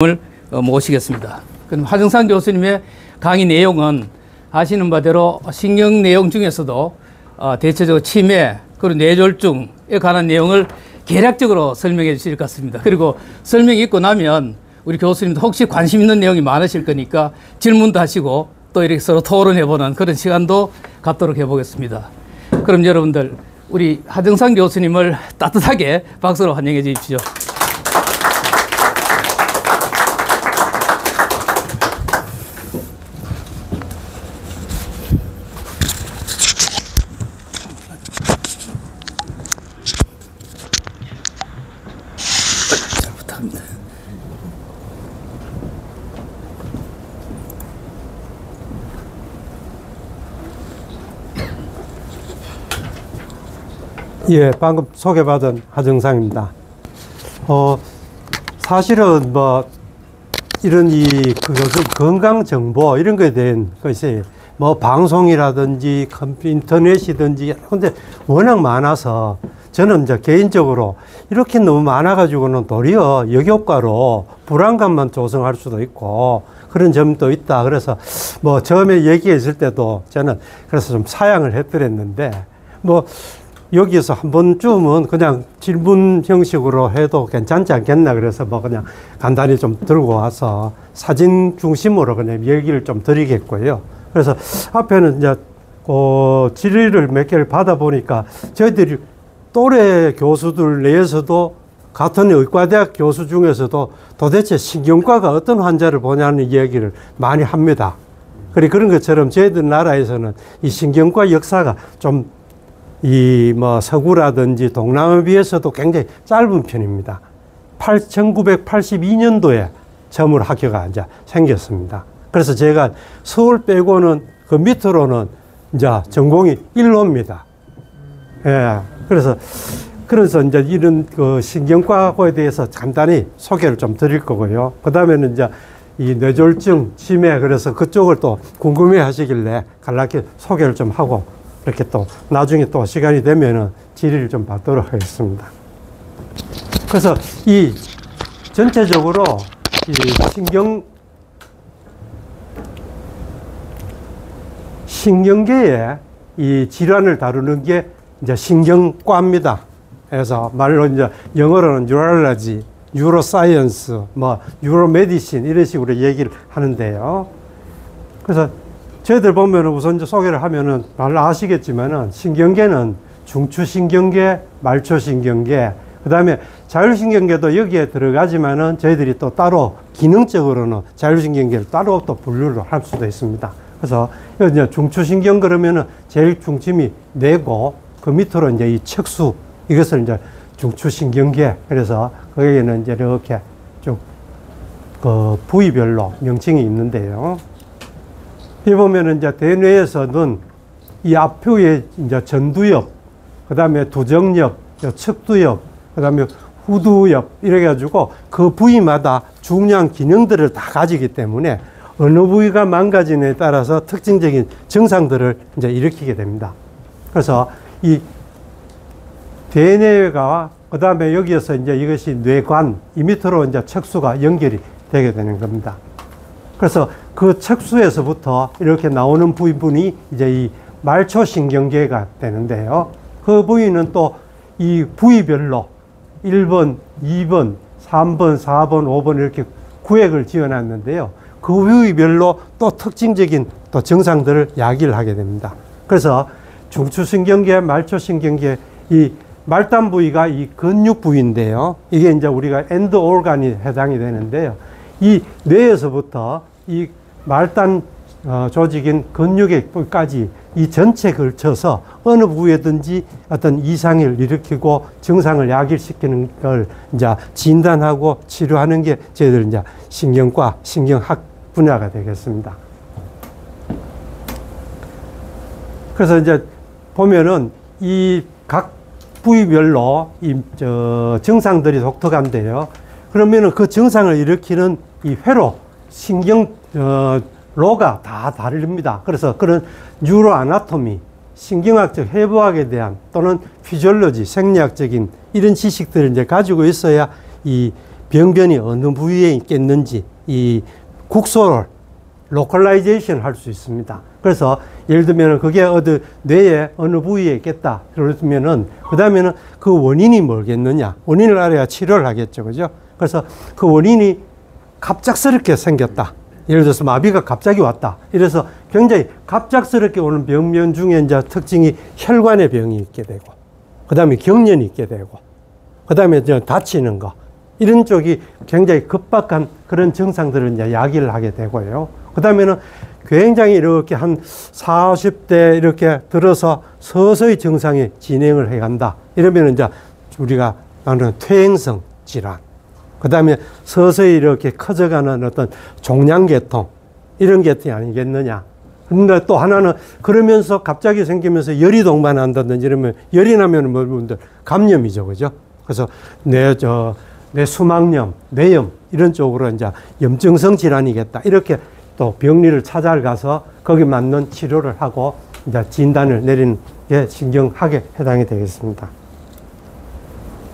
을 모시겠습니다. 그럼 하정상 교수님의 강의 내용은 아시는 바대로 신경 내용 중에서도 대체적으로 치매 그리고 뇌졸중에 관한 내용을 개략적으로 설명해 주실 것 같습니다. 그리고 설명이 있고 나면 우리 교수님도 혹시 관심 있는 내용이 많으실 거니까 질문도 하시고 또 이렇게 서로 토론해보는 그런 시간도 갖도록 해보겠습니다. 그럼 여러분들 우리 하정상 교수님을 따뜻하게 박수로 환영해 주십시오. 예, 방금 소개받은 하정상입니다. 사실은 이런 요즘 건강 정보 이런 거에 대한 것이 방송이라든지 인터넷이든지 근데 워낙 많아서 저는 이제 개인적으로 이렇게 너무 많아가지고는 도리어 역효과로 불안감만 조성할 수도 있고 그런 점도 있다. 그래서 처음에 얘기했을 때도 저는 그래서 좀 사양을 해드렸는데 여기에서 한 번쯤은 그냥 질문 형식으로 해도 괜찮지 않겠나 그래서 그냥 간단히 좀 들고 와서 사진 중심으로 그냥 얘기를 좀 드리겠고요. 그래서 앞에는 이제 질의를 몇 개를 받아보니까 저희들이 또래 교수들 내에서도 같은 의과대학 교수 중에서도 도대체 신경과가 어떤 환자를 보냐는 얘기를 많이 합니다. 그런 것처럼 저희들 나라에서는 이 신경과 역사가 좀 서구라든지 동남아에 비해서도 굉장히 짧은 편입니다. 1982년도에 처음으로 학교가 이제 생겼습니다. 그래서 제가 서울 빼고는 그 밑으로는 이제 전공이 일로입니다. 예. 그래서 이제 이런 신경과학에 대해서 간단히 소개를 좀 드릴 거고요. 그 다음에는 이제 이 뇌졸중, 치매, 그래서 그쪽을 또 궁금해 하시길래 간략히 소개를 좀 하고 이렇게 또 나중에 또 시간이 되면은 질의를 좀 받도록 하겠습니다. 그래서 이 전체적으로 이 신경계의 이 질환을 다루는 게 이제 신경과입니다. 그래서 말로 이제 영어로는 뉴럴러지, 뉴로사이언스, 뉴로메디신 이런 식으로 얘기를 하는데요. 그래서 저희들 보면은 우선 이제 소개를 하면은 잘 아시겠지만은 신경계는 중추신경계, 말초신경계, 그 다음에 자율신경계도 여기에 들어가지만은 저희들이 또 따로 기능적으로는 자율신경계를 따로 또 분류를 할 수도 있습니다. 그래서 이제 중추신경 그러면은 제일 중심이 뇌고 그 밑으로 이제 이 척수 이것을 이제 중추신경계 그래서 거기에는 이제 이렇게 쭉 부위별로 명칭이 있는데요. 이 보면은 이제 대뇌에서는 이 앞표에 이제 전두엽, 그 다음에 두정엽, 측두엽, 그 다음에 후두엽, 이래가지고 그 부위마다 중요한 기능들을 다 가지기 때문에 어느 부위가 망가지느냐에 따라서 특징적인 증상들을 이제 일으키게 됩니다. 그래서 이 대뇌가, 그 다음에 여기에서 이제 이것이 뇌관, 이 밑으로 이제 척수가 연결이 되게 되는 겁니다. 그래서 그 척수에서부터 이렇게 나오는 부분이 이제 이 말초신경계가 되는데요. 그 부위는 또 이 부위별로 1번, 2번, 3번, 4번, 5번 이렇게 구획을 지어 놨는데요. 그 부위별로 또 특징적인 또 증상들을 야기를 하게 됩니다. 그래서 중추신경계, 말초신경계, 이 말단 부위가 이 근육 부위인데요. 이게 이제 우리가 엔드 오르간이 해당이 되는데요. 이 뇌에서부터 이 말단 조직인 근육에까지 이 전체에 걸쳐서 어느 부위에든지 어떤 이상을 일으키고 증상을 야기시키는 걸 이제 진단하고 치료하는 게 저희들 이제 신경과 신경학 분야가 되겠습니다. 그래서 이제 보면은 이 각 부위별로 증상들이 독특한데요. 그러면은 그 증상을 일으키는 이 회로, 신경로가 다 다릅니다. 그래서 그런 뉴로 아나토미, 신경학적 해부학에 대한 또는 피지올로지, 생리학적인 이런 지식들을 이제 가지고 있어야 이 병변이 어느 부위에 있겠는지 이 국소를 로컬라이제이션 할 수 있습니다. 그래서 예를 들면 그게 어디 뇌의 어느 부위에 있겠다. 그러면은 그 다음에는 그 원인이 뭐겠느냐. 원인을 알아야 치료를 하겠죠. 그죠? 그래서 그 원인이 갑작스럽게 생겼다. 예를 들어서 마비가 갑자기 왔다. 이래서 굉장히 갑작스럽게 오는 병변 중에 이제 특징이 혈관의 병이 있게 되고, 그 다음에 경련이 있게 되고, 그 다음에 다치는 거. 이런 쪽이 굉장히 급박한 그런 증상들을 이제 야기를 하게 되고요. 그 다음에는 굉장히 이렇게 한 40대 이렇게 들어서 서서히 증상이 진행을 해 간다. 이러면 이제 우리가 말하는 퇴행성 질환. 그 다음에 서서히 이렇게 커져가는 어떤 종양계통. 이런 계통이 아니겠느냐. 근데 또 하나는 그러면서 갑자기 생기면서 열이 동반한다든지 이러면 열이 나면 여러분들 감염이죠. 그죠? 그래서 내 수막염, 뇌염 이런 쪽으로 이제 염증성 질환이겠다. 이렇게 또 병리를 찾아가서 거기 맞는 치료를 하고 이제 진단을 내리는 게 신경학에 해당이 되겠습니다.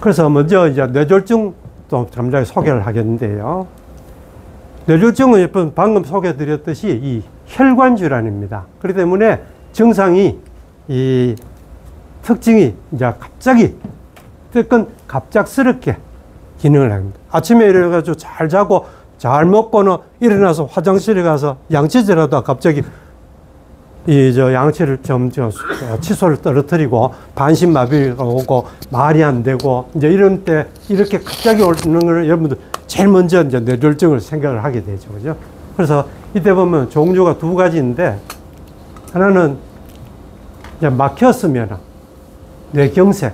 그래서 먼저 이제 뇌졸중 또 잠시 소개를 하겠는데요. 뇌졸중은 방금 소개해드렸듯이 이 혈관 질환입니다. 그렇기 때문에 증상이 이 특징이 이제 갑자기 뜨끈 갑작스럽게 기능을 합니다. 아침에 일어나가지고 잘 자고 잘 먹고는 일어나서 화장실에 가서 양치질하다가 갑자기 양치를 칫솔을 떨어뜨리고 반신마비가 오고 말이 안 되고 이제 이런 때 이렇게 갑자기 오는 걸 여러분들 제일 먼저 이제 뇌졸중을 생각을 하게 되죠. 그죠? 그래서 이때 보면 종류가 두 가지인데 하나는 이제 막혔으면 뇌경색,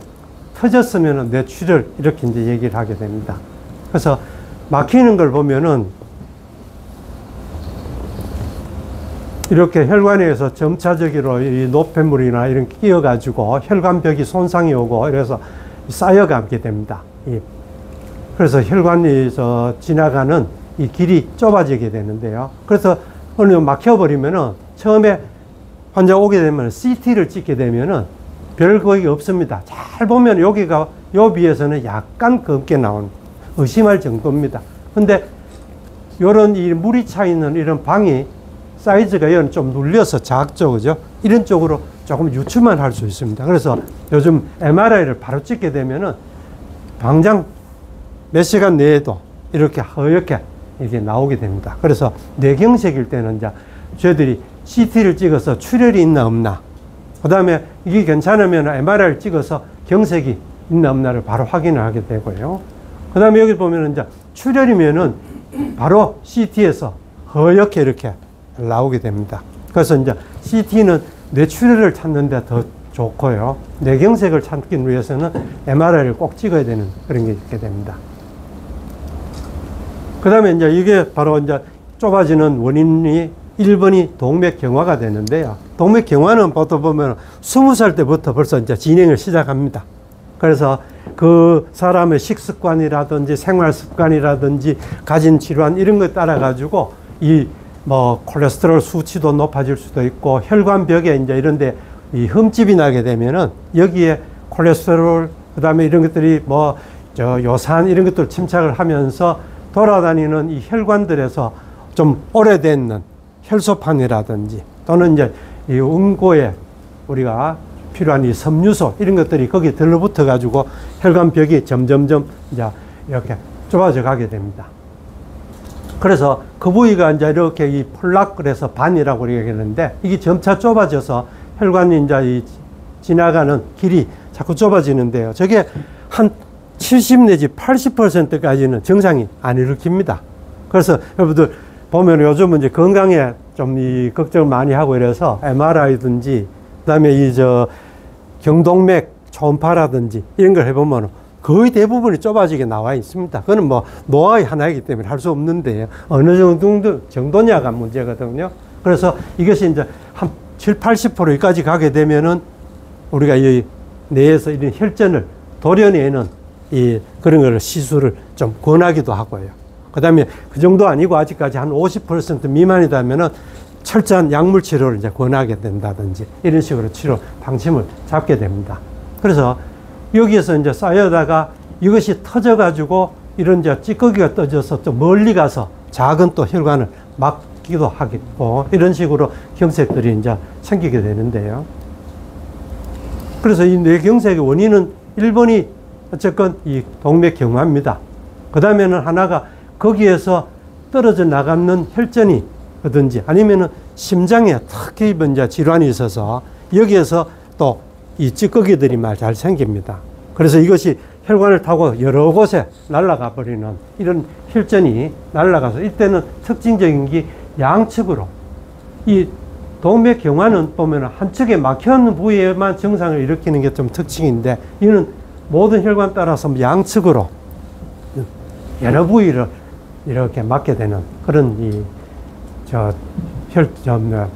터졌으면 뇌출혈 이렇게 이제 얘기를 하게 됩니다. 그래서 막히는 걸 보면은 이렇게 혈관에서 점차적으로 이 노폐물이나 이런 게 끼어가지고 혈관벽이 손상이 오고 이래서 쌓여가게 됩니다. 그래서 혈관이 지나가는 이 길이 좁아지게 되는데요. 그래서 어느 정도 막혀버리면은 처음에 환자 오게 되면 CT를 찍게 되면은 별 거의 없습니다. 잘 보면 여기가 요 비해서는 약간 검게 나온 의심할 정도입니다. 근데 요런 이 물이 차 있는 이런 방이 사이즈가 이런 좀 눌려서 작죠. 그죠? 이런 쪽으로 조금 유출만 할 수 있습니다. 그래서 요즘 MRI를 바로 찍게 되면은 당장 몇 시간 내에도 이렇게 허옇게 이렇게 나오게 됩니다. 그래서 뇌경색일 때는 이제 저희들이 CT를 찍어서 출혈이 있나 없나, 그 다음에 이게 괜찮으면 MRI를 찍어서 경색이 있나 없나를 바로 확인을 하게 되고요. 그 다음에 여기 보면 이제 출혈이면은 바로 CT에서 허옇게 이렇게 나오게 됩니다. 그래서 이제 CT는 뇌출혈을 찾는데 더 좋고요. 뇌경색을 찾기 위해서는 MRI를 꼭 찍어야 되는 그런 게 있게 됩니다. 그 다음에 이제 이게 바로 이제 좁아지는 원인이 1번이 동맥경화가 되는데요. 동맥경화는 보통 보면 20살 때부터 벌써 이제 진행을 시작합니다. 그래서 그 사람의 식습관이라든지 생활습관이라든지 가진 질환 이런 거에 따라 가지고 이 콜레스테롤 수치도 높아질 수도 있고 혈관벽에 이제 이런데 이 흠집이 나게 되면은 여기에 콜레스테롤 그다음에 이런 것들이 요산 이런 것들 침착을 하면서 돌아다니는 이 혈관들에서 좀 오래된 혈소판이라든지 또는 이제 이 응고에 우리가 필요한 이 섬유소 이런 것들이 거기에 들러붙어 가지고 혈관벽이 점점점 이제 이렇게 좁아져 가게 됩니다. 그래서 그 부위가 이제 이렇게 이 폴락 그래서 반이라고 얘기하는데 이게 점차 좁아져서 혈관이 이제 이 지나가는 길이 자꾸 좁아지는데요. 저게 한 70 내지 80%까지는 정상이 안 일으킵니다. 그래서 여러분들 보면 요즘은 이제 건강에 좀 이 걱정을 많이 하고 이래서 MRI든지 그다음에 경동맥 초음파라든지 이런 걸 해보면 거의 대부분이 좁아지게 나와 있습니다. 그거는 노화의 하나이기 때문에 할 수 없는데 어느 정도냐가 문제거든요. 그래서 이것이 이제 한 7, 80%까지 가게 되면은 우리가 이 뇌에서 이런 혈전을 도려내는 그런 걸 시술을 좀 권하기도 하고요. 그 다음에 그 정도 아니고 아직까지 한 50% 미만이다면은 철저한 약물 치료를 이제 권하게 된다든지 이런 식으로 치료 방침을 잡게 됩니다. 그래서 여기에서 이제 쌓여다가 이것이 터져가지고 이런 이제 찌꺼기가 떠져서 또 멀리 가서 작은 또 혈관을 막기도 하겠고, 이런 식으로 경색들이 이제 생기게 되는데요. 그래서 이 뇌경색의 원인은 1번이 어쨌건 이 동맥경화입니다. 그 다음에는 하나가 거기에서 떨어져 나가는 혈전이 든지 아니면은 심장에 특히 이제 질환이 있어서 여기에서 또 이 찌꺼기들이 말 잘 생깁니다. 그래서 이것이 혈관을 타고 여러 곳에 날아가 버리는 이런 혈전이 날아가서 이때는 특징적인 게 양측으로 이 동맥경화는 보면 한측에 막혀있는 부위에만 증상을 일으키는 게 좀 특징인데 이는 모든 혈관 따라서 양측으로 여러 부위를 이렇게 맞게 되는 그런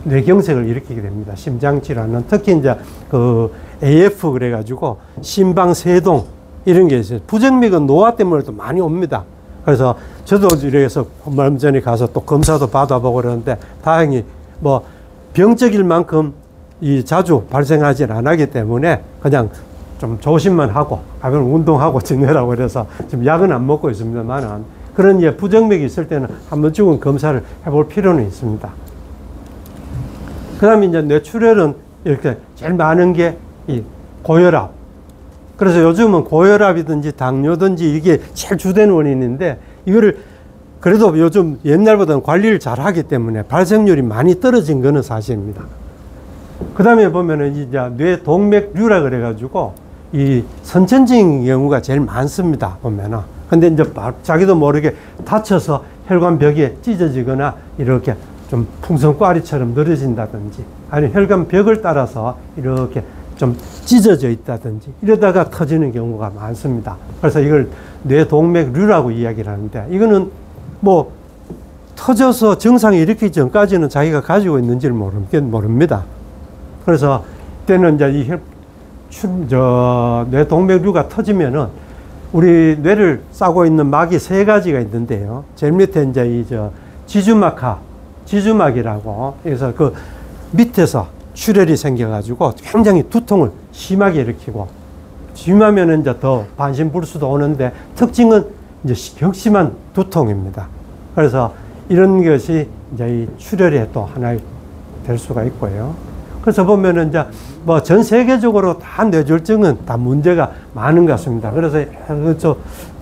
뇌경색을 일으키게 됩니다. 심장질환은 특히 이제 그 AF 그래가지고 심방세동 이런 게 있어요. 부정맥은 노화 때문에도 많이 옵니다. 그래서 저도 이래서 얼마 전에 가서 또 검사도 받아보고 그러는데 다행히 뭐 병적일 만큼 자주 발생하지 않기 때문에 그냥 좀 조심만 하고 가끔 운동하고 지내라고 그래서 지금 약은 안 먹고 있습니다만은 그런 부정맥이 있을 때는 한 번쯤은 검사를 해볼 필요는 있습니다. 그 다음에 이제 뇌출혈은 이렇게 제일 많은 게 이 고혈압. 그래서 요즘은 고혈압이든지 당뇨든지 이게 제일 주된 원인인데 이거를 그래도 요즘 옛날보다는 관리를 잘 하기 때문에 발생률이 많이 떨어진 거는 사실입니다. 그 다음에 보면은 이제 뇌동맥류라 그래가지고 이 선천적인 경우가 제일 많습니다. 보면은. 근데 이제 자기도 모르게 다쳐서 혈관벽에 찢어지거나 이렇게 좀 풍선꽈리처럼 늘어진다든지 아니면 혈관벽을 따라서 이렇게 좀 찢어져 있다든지 이러다가 터지는 경우가 많습니다. 그래서 이걸 뇌동맥류라고 이야기를 하는데 이거는 뭐 터져서 증상이 일으키기 전까지는 자기가 가지고 있는지를 모릅니다. 그래서 이때는 이제 뇌동맥류가 터지면은 우리 뇌를 싸고 있는 막이 3가지가 있는데요. 제일 밑에 이제 지주막이라고 그래서 그 밑에서 출혈이 생겨가지고 굉장히 두통을 심하게 일으키고 심하면 이제 더 반신불수도 오는데 특징은 이제 격심한 두통입니다. 그래서 이런 것이 이제 이 출혈의 또 하나의 될 수가 있고요. 그래서 보면은 이제 뭐 전 세계적으로 다 뇌졸중은 다 문제가 많은 것 같습니다. 그래서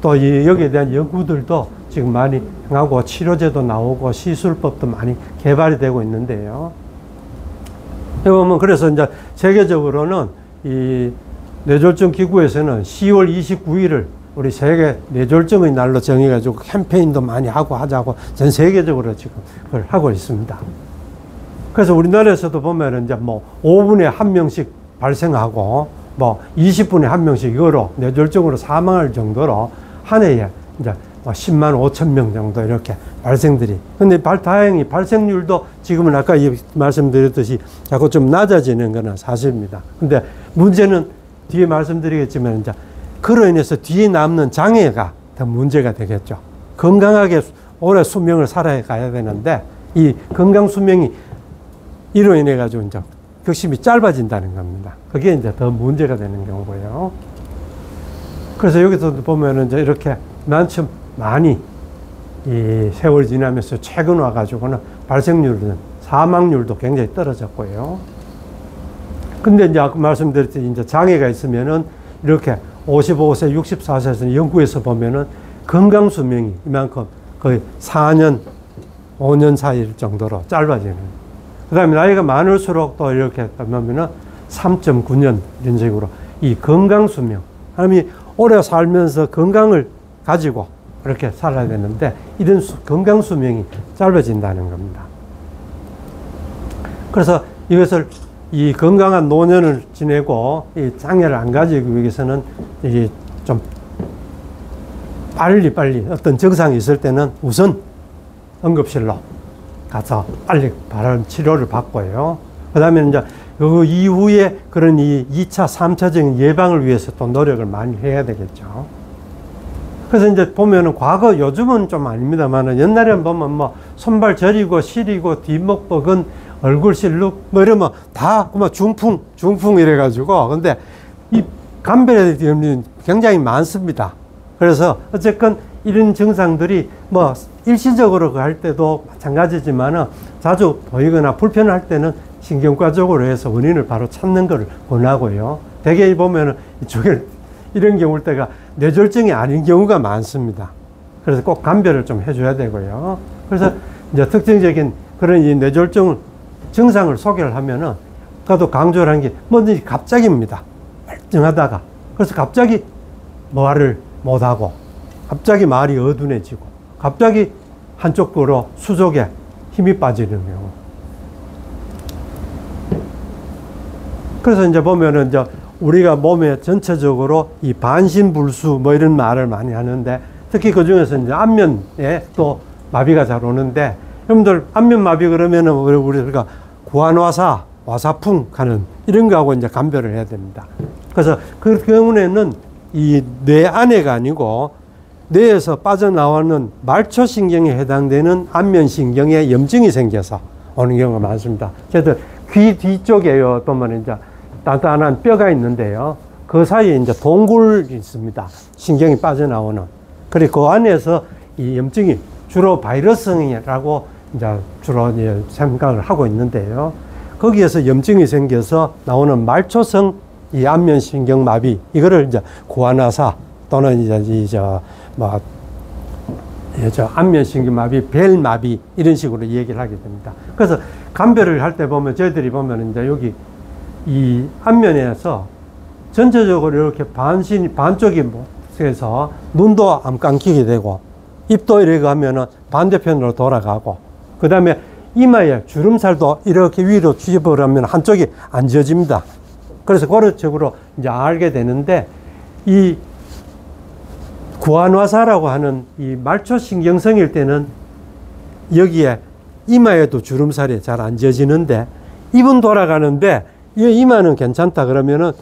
또 여기에 대한 연구들도 지금 많이 하고 치료제도 나오고 시술법도 많이 개발이 되고 있는데요. 보면 그래서 이제 세계적으로는 이 뇌졸중 기구에서는 10월 29일을 우리 세계 뇌졸중의 날로 정해가지고 캠페인도 많이 하고 하자고 전 세계적으로 지금 그걸 하고 있습니다. 그래서 우리나라에서도 보면은 이제 뭐 5분에 1명씩 발생하고 뭐 20분에 1명씩 이거로 뇌졸중으로 사망할 정도로 한 해에 이제 10만 5천 명 정도 이렇게 발생들이. 근데 다행히 발생률도 지금은 아까 말씀드렸듯이 자꾸 좀 낮아지는 거는 사실입니다. 근데 문제는 뒤에 말씀드리겠지만 이제 그로 인해서 뒤에 남는 장애가 더 문제가 되겠죠. 건강하게 오래 수명을 살아가야 되는데 이 건강 수명이 이로 인해 가지고 이제 격심이 짧아진다는 겁니다. 그게 이제 더 문제가 되는 경우고요. 그래서 여기서도 보면은 이제 이렇게 많죠. 많이 이 세월이 지나면서 최근 와가지고는 발생률은 사망률도 굉장히 떨어졌고요. 근데 이제 아까 말씀드렸듯이 이제 장애가 있으면은 이렇게 55세, 64세에서 연구에서 보면은 건강 수명이 이만큼 거의 4년, 5년 사이 정도로 짧아지는. 그 다음에 나이가 많을수록 또 이렇게 보면은 3.9년 이런 식으로 이 건강 수명. 사람이 오래 살면서 건강을 가지고 이렇게 살아야 되는데 이런 건강 수명이 짧아진다는 겁니다. 그래서 이것을 이 건강한 노년을 지내고 이 장애를 안 가지기 위해서는 이게 좀 빨리 어떤 증상이 있을 때는 우선 응급실로 가서 빨리 바른 치료를 받고요. 그 다음에 이제 그 이후에 그런 이 2차, 3차적인 예방을 위해서 또 노력을 많이 해야 되겠죠. 그래서 이제 보면은 과거 요즘은 좀 아닙니다만은 옛날에는 보면 뭐 손발 저리고 시리고 뒷목 뻐근 얼굴 실룩 뭐 이러면 다 그만 중풍 이래가지고 근데 이 감별의 경우는 굉장히 많습니다. 그래서 어쨌건 이런 증상들이 뭐 일시적으로 할 때도 마찬가지지만은 자주 보이거나 불편할 때는 신경과적으로 해서 원인을 바로 찾는 걸 권하고요. 대개 보면은 이쪽에 이런 경우일 때가 뇌졸중이 아닌 경우가 많습니다. 그래서 꼭 감별을 좀 해줘야 되고요. 그래서 이제 특징적인 그런 이 뇌졸중 증상을 소개를 하면은 아까도 강조를 한 게 뭐든지 갑자기입니다. 멀쩡하다가 그래서 갑자기 말을 못하고 갑자기 말이 어두워지고 갑자기 한쪽으로 수족에 힘이 빠지는 경우. 그래서 이제 보면은 이제 우리가 몸에 전체적으로 이 반신불수 뭐 이런 말을 많이 하는데 특히 그 중에서 이제 안면에 또 마비가 잘 오는데 여러분들 안면마비 그러면은 우리가 구안화사, 와사풍 하는 이런 거하고 이제 감별을 해야 됩니다. 그래서 그 경우에는 이 뇌 안에가 아니고 뇌에서 빠져나오는 말초신경에 해당되는 안면신경에 염증이 생겨서 오는 경우가 많습니다. 저희들 귀 뒤쪽에요, 또 말은 이제 단단한 뼈가 있는데요. 그 사이에 이제 동굴이 있습니다. 신경이 빠져나오는. 그리고 그 안에서 이 염증이 주로 바이러스성이라고 이제 주로 이제 생각을 하고 있는데요. 거기에서 염증이 생겨서 나오는 말초성 이 안면신경 마비, 이거를 이제 구안화사 또는 이제 안면신경 마비, 벨마비 이런 식으로 얘기를 하게 됩니다. 그래서 감별을 할 때 보면 저희들이 보면 이제 여기 이 안면에서 전체적으로 이렇게 반쪽이 해서 눈도 안 감기게 되고 입도 이렇게 하면은 반대편으로 돌아가고 그 다음에 이마에 주름살도 이렇게 위로 뒤집어버리면 한쪽이 안 지어집니다. 그래서 그런 식으로 이제 알게 되는데 이 구안화사라고 하는 이 말초신경성일 때는 여기에 이마에도 주름살이 잘 안 지어지는데 입은 돌아가는데 이 이마는 괜찮다 그러면은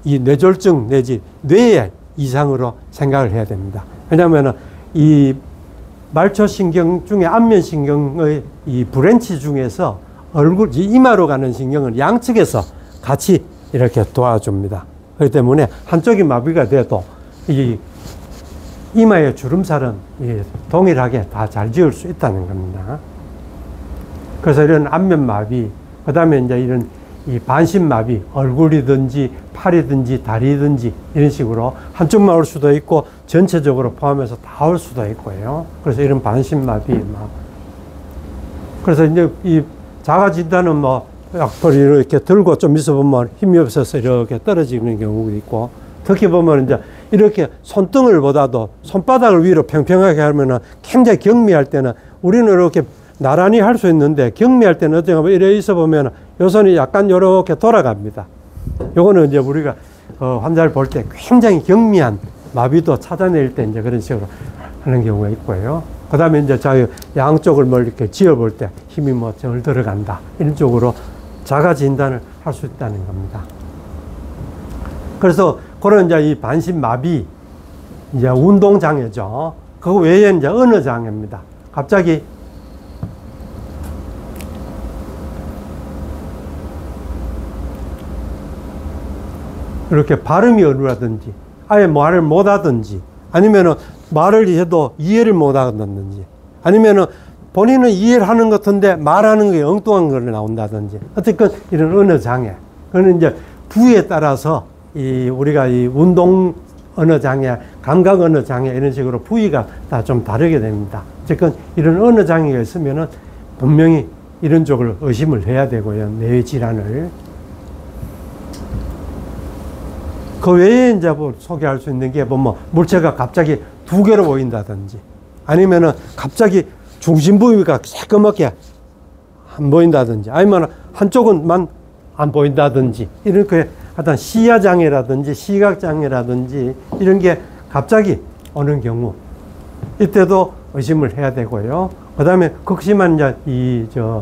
이 뇌졸중 내지 뇌의 이상으로 생각을 해야 됩니다. 왜냐하면은 이 말초신경 중에 안면신경의 이 브랜치 중에서 이마로 가는 신경은 양측에서 같이 이렇게 도와줍니다. 그렇기 때문에 한쪽이 마비가 돼도 이 이마의 주름살은 동일하게 다 잘 지을 수 있다는 겁니다. 그래서 이런 안면마비, 그 다음에 이제 이런 이 반신마비, 얼굴이든지 팔이든지 다리든지 이런 식으로 한쪽만 올 수도 있고 전체적으로 포함해서 다 올 수도 있고요. 그래서 이런 반신마비, 그래서 이제 이 자가 진단은 뭐 약불 이렇게 들고 좀 있어 보면 힘이 없어서 이렇게 떨어지는 경우도 있고 특히 보면 이제 이렇게 손등을 보다도 손바닥을 위로 평평하게 하면은 굉장히 경미할 때는 우리는 이렇게 나란히 할 수 있는데 경미할 때는 어떻게 보면 이래 있어 보면 요 손이 약간 이렇게 돌아갑니다. 요거는 이제 우리가 환자를 볼 때 굉장히 경미한 마비도 찾아낼 때 이제 그런 식으로 하는 경우가 있고요. 그 다음에 이제 양쪽을 뭐 이렇게 지어 볼 때 힘이 뭐 덜 들어간다. 이런 쪽으로 자가 진단을 할 수 있다는 겁니다. 그래서 그런 이제 이 반신마비, 이제 운동장애죠. 그 외에 이제 언어장애입니다. 갑자기 이렇게 발음이 어눌하든지, 아예 말을 못하든지, 아니면은 말을 해도 이해를 못하든지, 아니면은 본인은 이해를 하는 것 같은데 말하는 게 엉뚱한 걸 나온다든지, 어쨌든 이런 언어장애. 그거는 이제 부위에 따라서 우리가 이 운동 언어장애, 감각 언어장애 이런 식으로 부위가 다 좀 다르게 됩니다. 어쨌든 이런 언어장애가 있으면은 분명히 이런 쪽을 의심을 해야 되고요. 뇌질환을. 그 외에 이제 뭐 소개할 수 있는 게 뭐 물체가 갑자기 두 개로 보인다든지 아니면은 갑자기 중심 부위가 새까맣게 안 보인다든지 아니면 한쪽은만 안 보인다든지 이렇게 하여튼 시야장애라든지 시각장애라든지 이런 게 갑자기 오는 경우 이때도 의심을 해야 되고요. 그 다음에 극심한 이제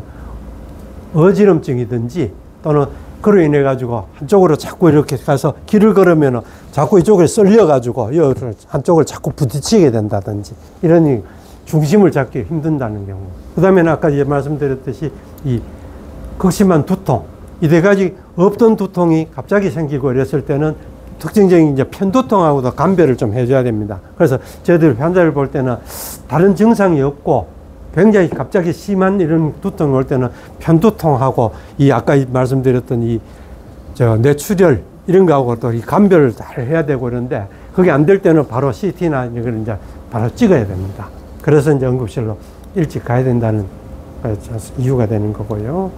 어지럼증이든지 또는 그로 인해 가지고 한쪽으로 자꾸 이렇게 가서 길을 걸으면 자꾸 이쪽에 쏠려 가지고 한쪽을 자꾸 부딪히게 된다든지 이런 중심을 잡기 힘든다는 경우. 그 다음에는 아까 말씀드렸듯이 이 극심한 두통, 이때까지 없던 두통이 갑자기 생기고 이랬을 때는 특징적인 이제 편두통하고도 감별을 좀 해줘야 됩니다. 그래서 저희들 환자를 볼 때는 다른 증상이 없고 굉장히 갑자기 심한 이런 두통이 올 때는 편두통하고 이 아까 말씀드렸던 이 뇌출혈 이런 거하고 또 이 감별을 잘 해야 되고 그런데 그게 안 될 때는 바로 CT나 이걸 이제 바로 찍어야 됩니다. 그래서 이제 응급실로 일찍 가야 된다는 이유가 되는 거고요.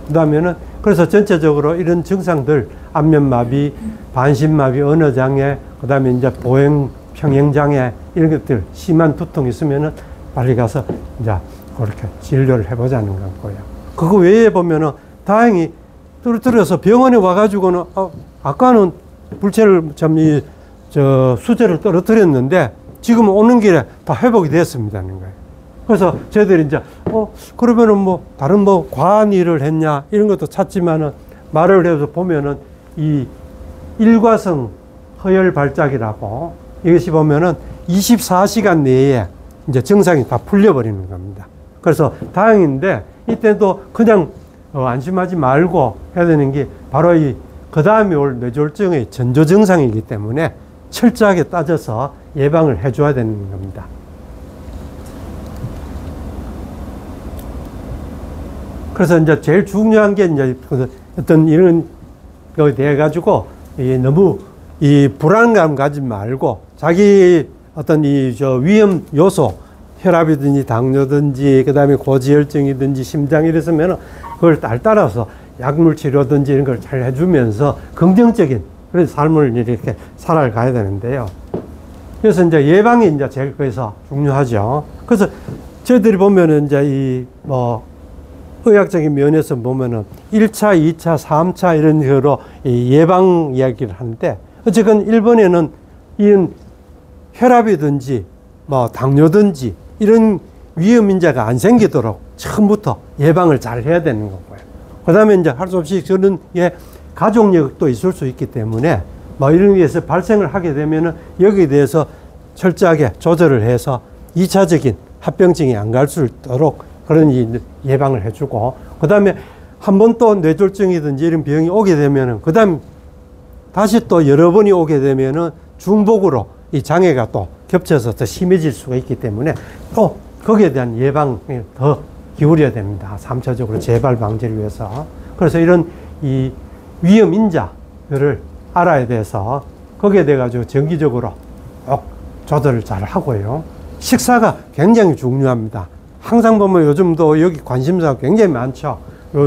그 다음에는 그래서 전체적으로 이런 증상들, 안면마비, 반신마비, 언어장애, 그 다음에 이제 보행, 평행장애, 이런 것들, 심한 두통이 있으면은 빨리 가서 이제 그렇게 진료를 해보자는 거고요. 그거 외에 보면은 다행히 떨어뜨려서 병원에 와가지고는, 아까는 불체를 수제를 떨어뜨렸는데 지금 오는 길에 다 회복이 됐습니다는 거예요. 그래서 저희들이 이제, 그러면은 뭐, 다른 뭐, 과한 일을 했냐, 이런 것도 찾지만은, 말을 해서 보면은, 이 일과성 허혈 발작이라고, 이것이 보면은 24시간 내에 이제 증상이 다 풀려버리는 겁니다. 그래서 다행인데, 이때도 그냥 안심하지 말고 해야 되는 게, 바로 그 다음에 올 뇌졸중의 전조 증상이기 때문에 철저하게 따져서 예방을 해줘야 되는 겁니다. 그래서 이제 제일 중요한 게 이제 어떤 이런 거에 대해 가지고 너무 이 불안감 가지 말고 자기 어떤 위험 요소, 혈압이든지 당뇨든지 그다음에 고지혈증이든지 심장 이랬으면은 그걸 따라서 약물 치료든지 이런 걸 잘 해주면서 긍정적인 그런 삶을 이렇게 살아가야 되는데요. 그래서 이제 예방이 이제 제일 거기서 중요하죠. 그래서 저희들이 보면은 이제 의학적인 면에서 보면은 1차, 2차, 3차 이런 식으로 예방 이야기를 하는데 어쨌든 일본에는 이런 혈압이든지 당뇨든지 이런 위험 인자가 안 생기도록 처음부터 예방을 잘 해야 되는 거고요. 그 다음에 이제 할 수 없이 그런 가족력도 있을 수 있기 때문에 이런 데서 발생을 하게 되면은 여기에 대해서 철저하게 조절을 해서 2차적인 합병증이 안 갈 수 있도록 그런 예방을 해주고, 그 다음에 한 번 또 뇌졸중이든지 이런 병이 오게 되면은, 그 다음 다시 또 여러 번이 오게 되면은 중복으로 이 장애가 또 겹쳐서 더 심해질 수가 있기 때문에 또 거기에 대한 예방에 더 기울여야 됩니다. 3차적으로 재발 방지를 위해서. 그래서 이런 이 위험 인자들을 알아야 돼서 거기에 대해 가지고 정기적으로 꼭 조절을 잘 하고요. 식사가 굉장히 중요합니다. 항상 보면 요즘도 여기 관심사가 굉장히 많죠.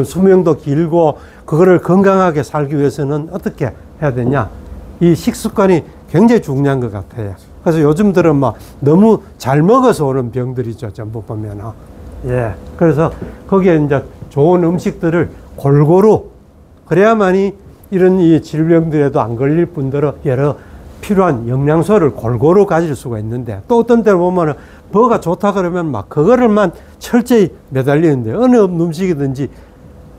수명도 길고 그거를 건강하게 살기 위해서는 어떻게 해야 되냐. 이 식습관이 굉장히 중요한 것 같아요. 그래서 요즘들은 너무 잘 먹어서 오는 병들이죠. 전부 보면은. 예. 그래서 거기에 이제 좋은 음식들을 골고루 그래야만이 이런 이 질병들에도 안 걸릴 뿐더러 여러 필요한 영양소를 골고루 가질 수가 있는데 또 어떤 때는 보면은 뭐가 좋다 그러면 그거를만 철저히 매달리는데 어느 음식이든지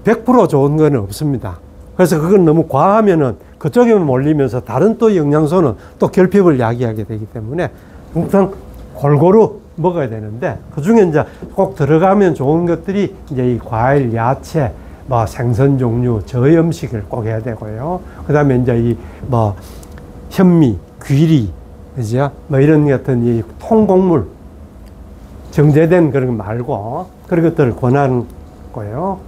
100% 좋은 건 없습니다. 그래서 그건 너무 과하면은 그쪽에만 몰리면서 다른 또 영양소는 또 결핍을 야기하게 되기 때문에 항상 골고루 먹어야 되는데 그 중에 이제 꼭 들어가면 좋은 것들이 이제 이 과일, 야채, 생선 종류, 저염식을 꼭 해야 되고요. 그 다음에 이제 현미, 귀리, 그죠? 이런 같은 이 통곡물, 정제된 그런 거 말고 그런 것들을 권하는 거예요.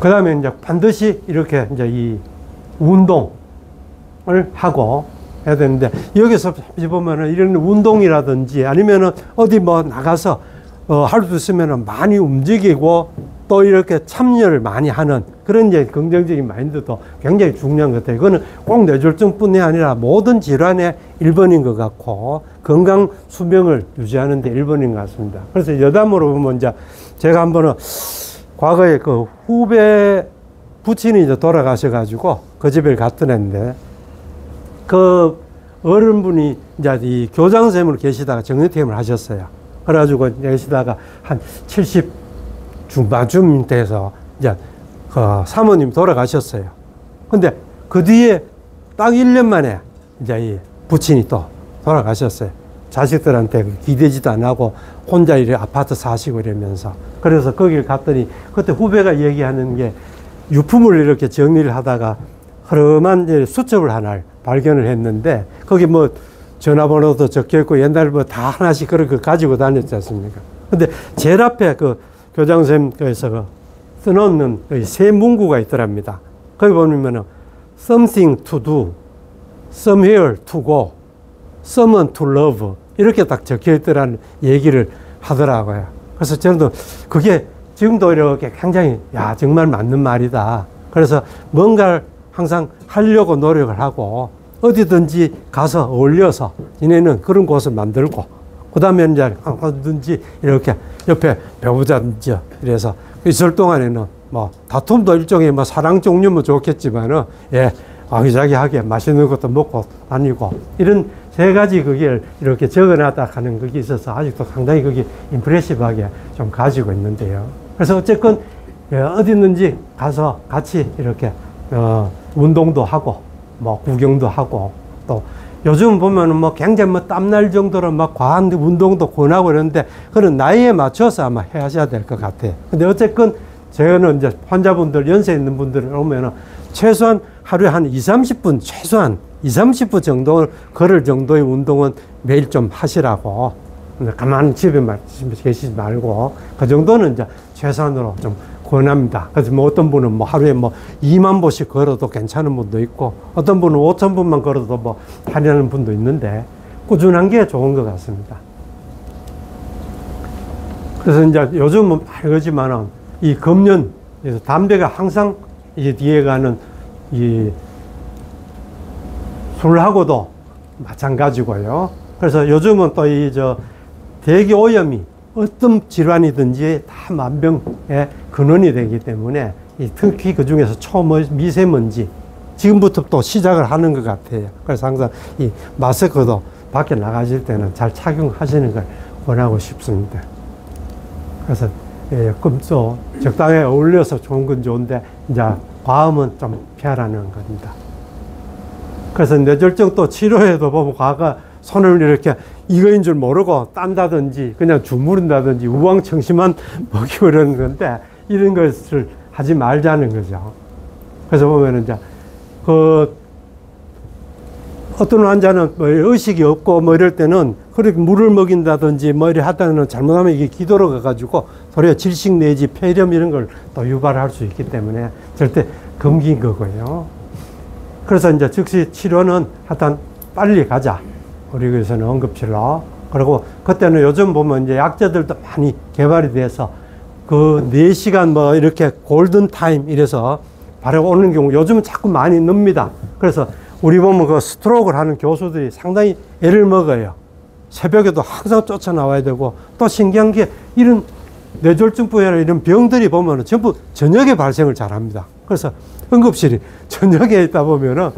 그 다음에 이제 반드시 이렇게 이제 이 운동을 하고 해야 되는데 여기서 보면은 이런 운동이라든지 아니면은 어디 나가서 할 수 있으면은 많이 움직이고 또 이렇게 참여를 많이 하는 그런 이제 긍정적인 마인드도 굉장히 중요한 것 같아요. 이거는 꼭 뇌졸중뿐이 아니라 모든 질환의 1번인 것 같고 건강 수명을 유지하는 데 1번인 것 같습니다. 그래서 여담으로 보면 이제 제가 한번은 과거에 그 후배 부친이 이제 돌아가셔가지고 그 집에 갔던 애인데 그 어른분이 이제 이 교장 선생님으로 계시다가 정년퇴임을 하셨어요. 그래가지고 계시다가 한 70 중반쯤 돼서 이제 그 사모님 돌아가셨어요. 근데 그 뒤에 딱 1년 만에 이제 이 부친이 또 돌아가셨어요. 자식들한테 기대지도 안 하고 혼자 이래 아파트 사시고 이러면서. 그래서 거길 갔더니 그때 후배가 얘기하는 게 유품을 이렇게 정리를 하다가 흐름한 이제 수첩을 하나 발견을 했는데 거기 뭐 전화번호도 적혀 있고 옛날에 뭐 다 하나씩 그런 거 가지고 다녔지 않습니까? 근데 제일 앞에 그 교장선생님께서 그 써놓는 세 문구가 있더랍니다. 거기 보면은 something to do, somewhere to go, someone to love 이렇게 딱 적혀 있더라는 얘기를 하더라고요. 그래서 저는 그게 지금도 이렇게 굉장히 야 정말 맞는 말이다. 그래서 뭔가를 항상 하려고 노력을 하고 어디든지 가서 어울려서 이내는 그런 곳을 만들고 그 다음에 이제 어디든지 이렇게 옆에 배우자든지 이래서 있을 동안에는 뭐 다툼도 일종의 뭐 사랑 종류면 좋겠지만은 예 아기자기하게 맛있는 것도 먹고 다니고 이런 세 가지 그게 이렇게 적어놨다 하는 그게 있어서 아직도 상당히 그게 임프레시브하게 좀 가지고 있는데요. 그래서 어쨌건 예, 어디 있는지 가서 같이 이렇게 운동도 하고 뭐 구경도 하고 또 요즘 보면은 뭐 굉장히 뭐 땀날 정도로 막 과한 운동도 권하고 이러는데 그런 나이에 맞춰서 아마 해야 될 것 같아요. 근데 어쨌건 저는 이제 환자분들 연세 있는 분들 오면은 최소한 하루에 한 20-30분 최소한 20-30분 정도 걸을 정도의 운동은 매일 좀 하시라고 가만히 집에 계시지 말고 그 정도는 이제 최소한으로 좀 권합니다. 그래서 뭐 어떤 분은 뭐 하루에 뭐 2만 보씩 걸어도 괜찮은 분도 있고 어떤 분은 5,000분만 걸어도 뭐 하려는 분도 있는데 꾸준한 게 좋은 것 같습니다. 그래서 이제 요즘은 그러지만은 이 금연, 그래서 담배가 항상 이제 뒤에 가는 이 술하고도 마찬가지고요. 그래서 요즘은 또 이 대기 오염이 어떤 질환이든지 다 만병의 근원이 되기 때문에 특히 그 중에서 초미세먼지 지금부터 또 시작을 하는 것 같아요. 그래서 항상 이 마스크도 밖에 나가실 때는 잘 착용하시는 걸 권하고 싶습니다. 그래서 예, 금도 적당히 어울려서 좋은 건 좋은데 이제 과음은 좀 피하라는 겁니다. 그래서 뇌졸중 또 치료에도 보면 과거 손을 이렇게 이거인 줄 모르고 딴다든지 그냥 주무른다든지 우왕청심만 먹이고 이러는 건데 이런 것을 하지 말자는 거죠. 그래서 보면은 이제 그 어떤 환자는 뭐 의식이 없고 뭐 이럴 때는 그렇게 물을 먹인다든지 뭐 이래 하다가는 잘못하면 이게 기도로 가가지고 도리어 질식 내지 폐렴 이런 걸 또 유발할 수 있기 때문에 절대 금기인 거고요. 그래서 이제 즉시 치료는 하여튼 빨리 가자. 우리 교에서는 응급실로. 그리고 그때는 요즘 보면 이제 약제들도 많이 개발이 돼서 그 4시간 뭐 이렇게 골든타임 이래서 바로 오는 경우 요즘은 자꾸 많이 늡니다. 그래서 우리 보면 그 스트로크를 하는 교수들이 상당히 애를 먹어요. 새벽에도 항상 쫓아 나와야 되고 또 신기한 게 이런 뇌졸중뿐 아니라 이런 병들이 보면은 전부 저녁에 발생을 잘 합니다. 그래서 응급실이 저녁에 있다 보면은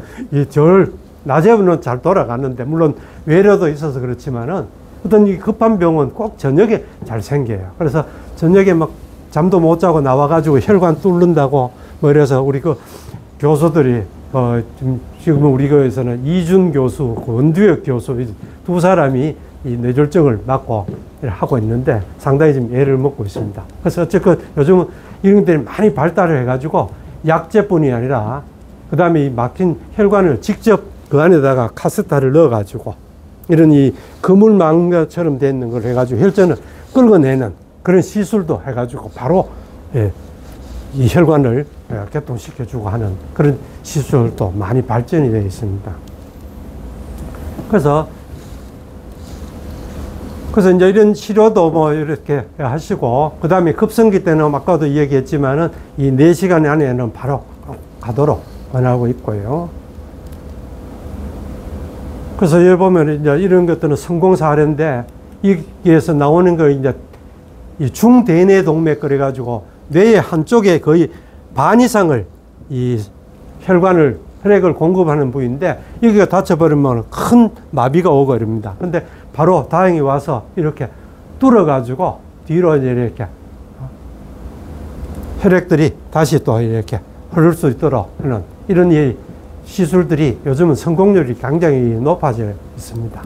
낮에는 잘 돌아갔는데 물론 외래도 있어서 그렇지만은 어떤 이 급한 병은 꼭 저녁에 잘 생겨요. 그래서 저녁에 막 잠도 못 자고 나와가지고 혈관 뚫는다고 뭐 이래서 우리 그 교수들이 지금 우리 교에서는 이준 교수, 권두혁 교수 두 사람이 이 뇌졸중을 맡고 하고 있는데 상당히 지금 애를 먹고 있습니다. 그래서 어쨌든 요즘은 이런 것들이 많이 발달을 해가지고 약제뿐이 아니라 그 다음에 이 막힌 혈관을 직접 그 안에다가 카스타를 넣어가지고 이런 이 그물망처럼 돼 있는 걸 해가지고 혈전을 끌어내는 그런 시술도 해가지고 바로 예, 이 혈관을 개통시켜주고 하는 그런 시술도 많이 발전이 되어 있습니다. 그래서 이제 이런 치료도 뭐 이렇게 하시고, 그 다음에 급성기 때는 아까도 이야기했지만은 이 4시간 안에는 바로 가도록 권하고 있고요. 그래서 여기 보면 이제 이런 것들은 성공 사례인데, 여기에서 나오는 거 이제 이 중대뇌 동맥 그래가지고 뇌의 한쪽에 거의 반 이상을 이 혈액을 공급하는 부위인데 여기가 다쳐버리면 큰 마비가 오고 이럽니다. 근데 바로 다행히 와서 이렇게 뚫어가지고 뒤로 이렇게 혈액들이 다시 또 이렇게 흐를 수 있도록 하는 이런 이 시술들이 요즘은 성공률이 굉장히 높아져 있습니다.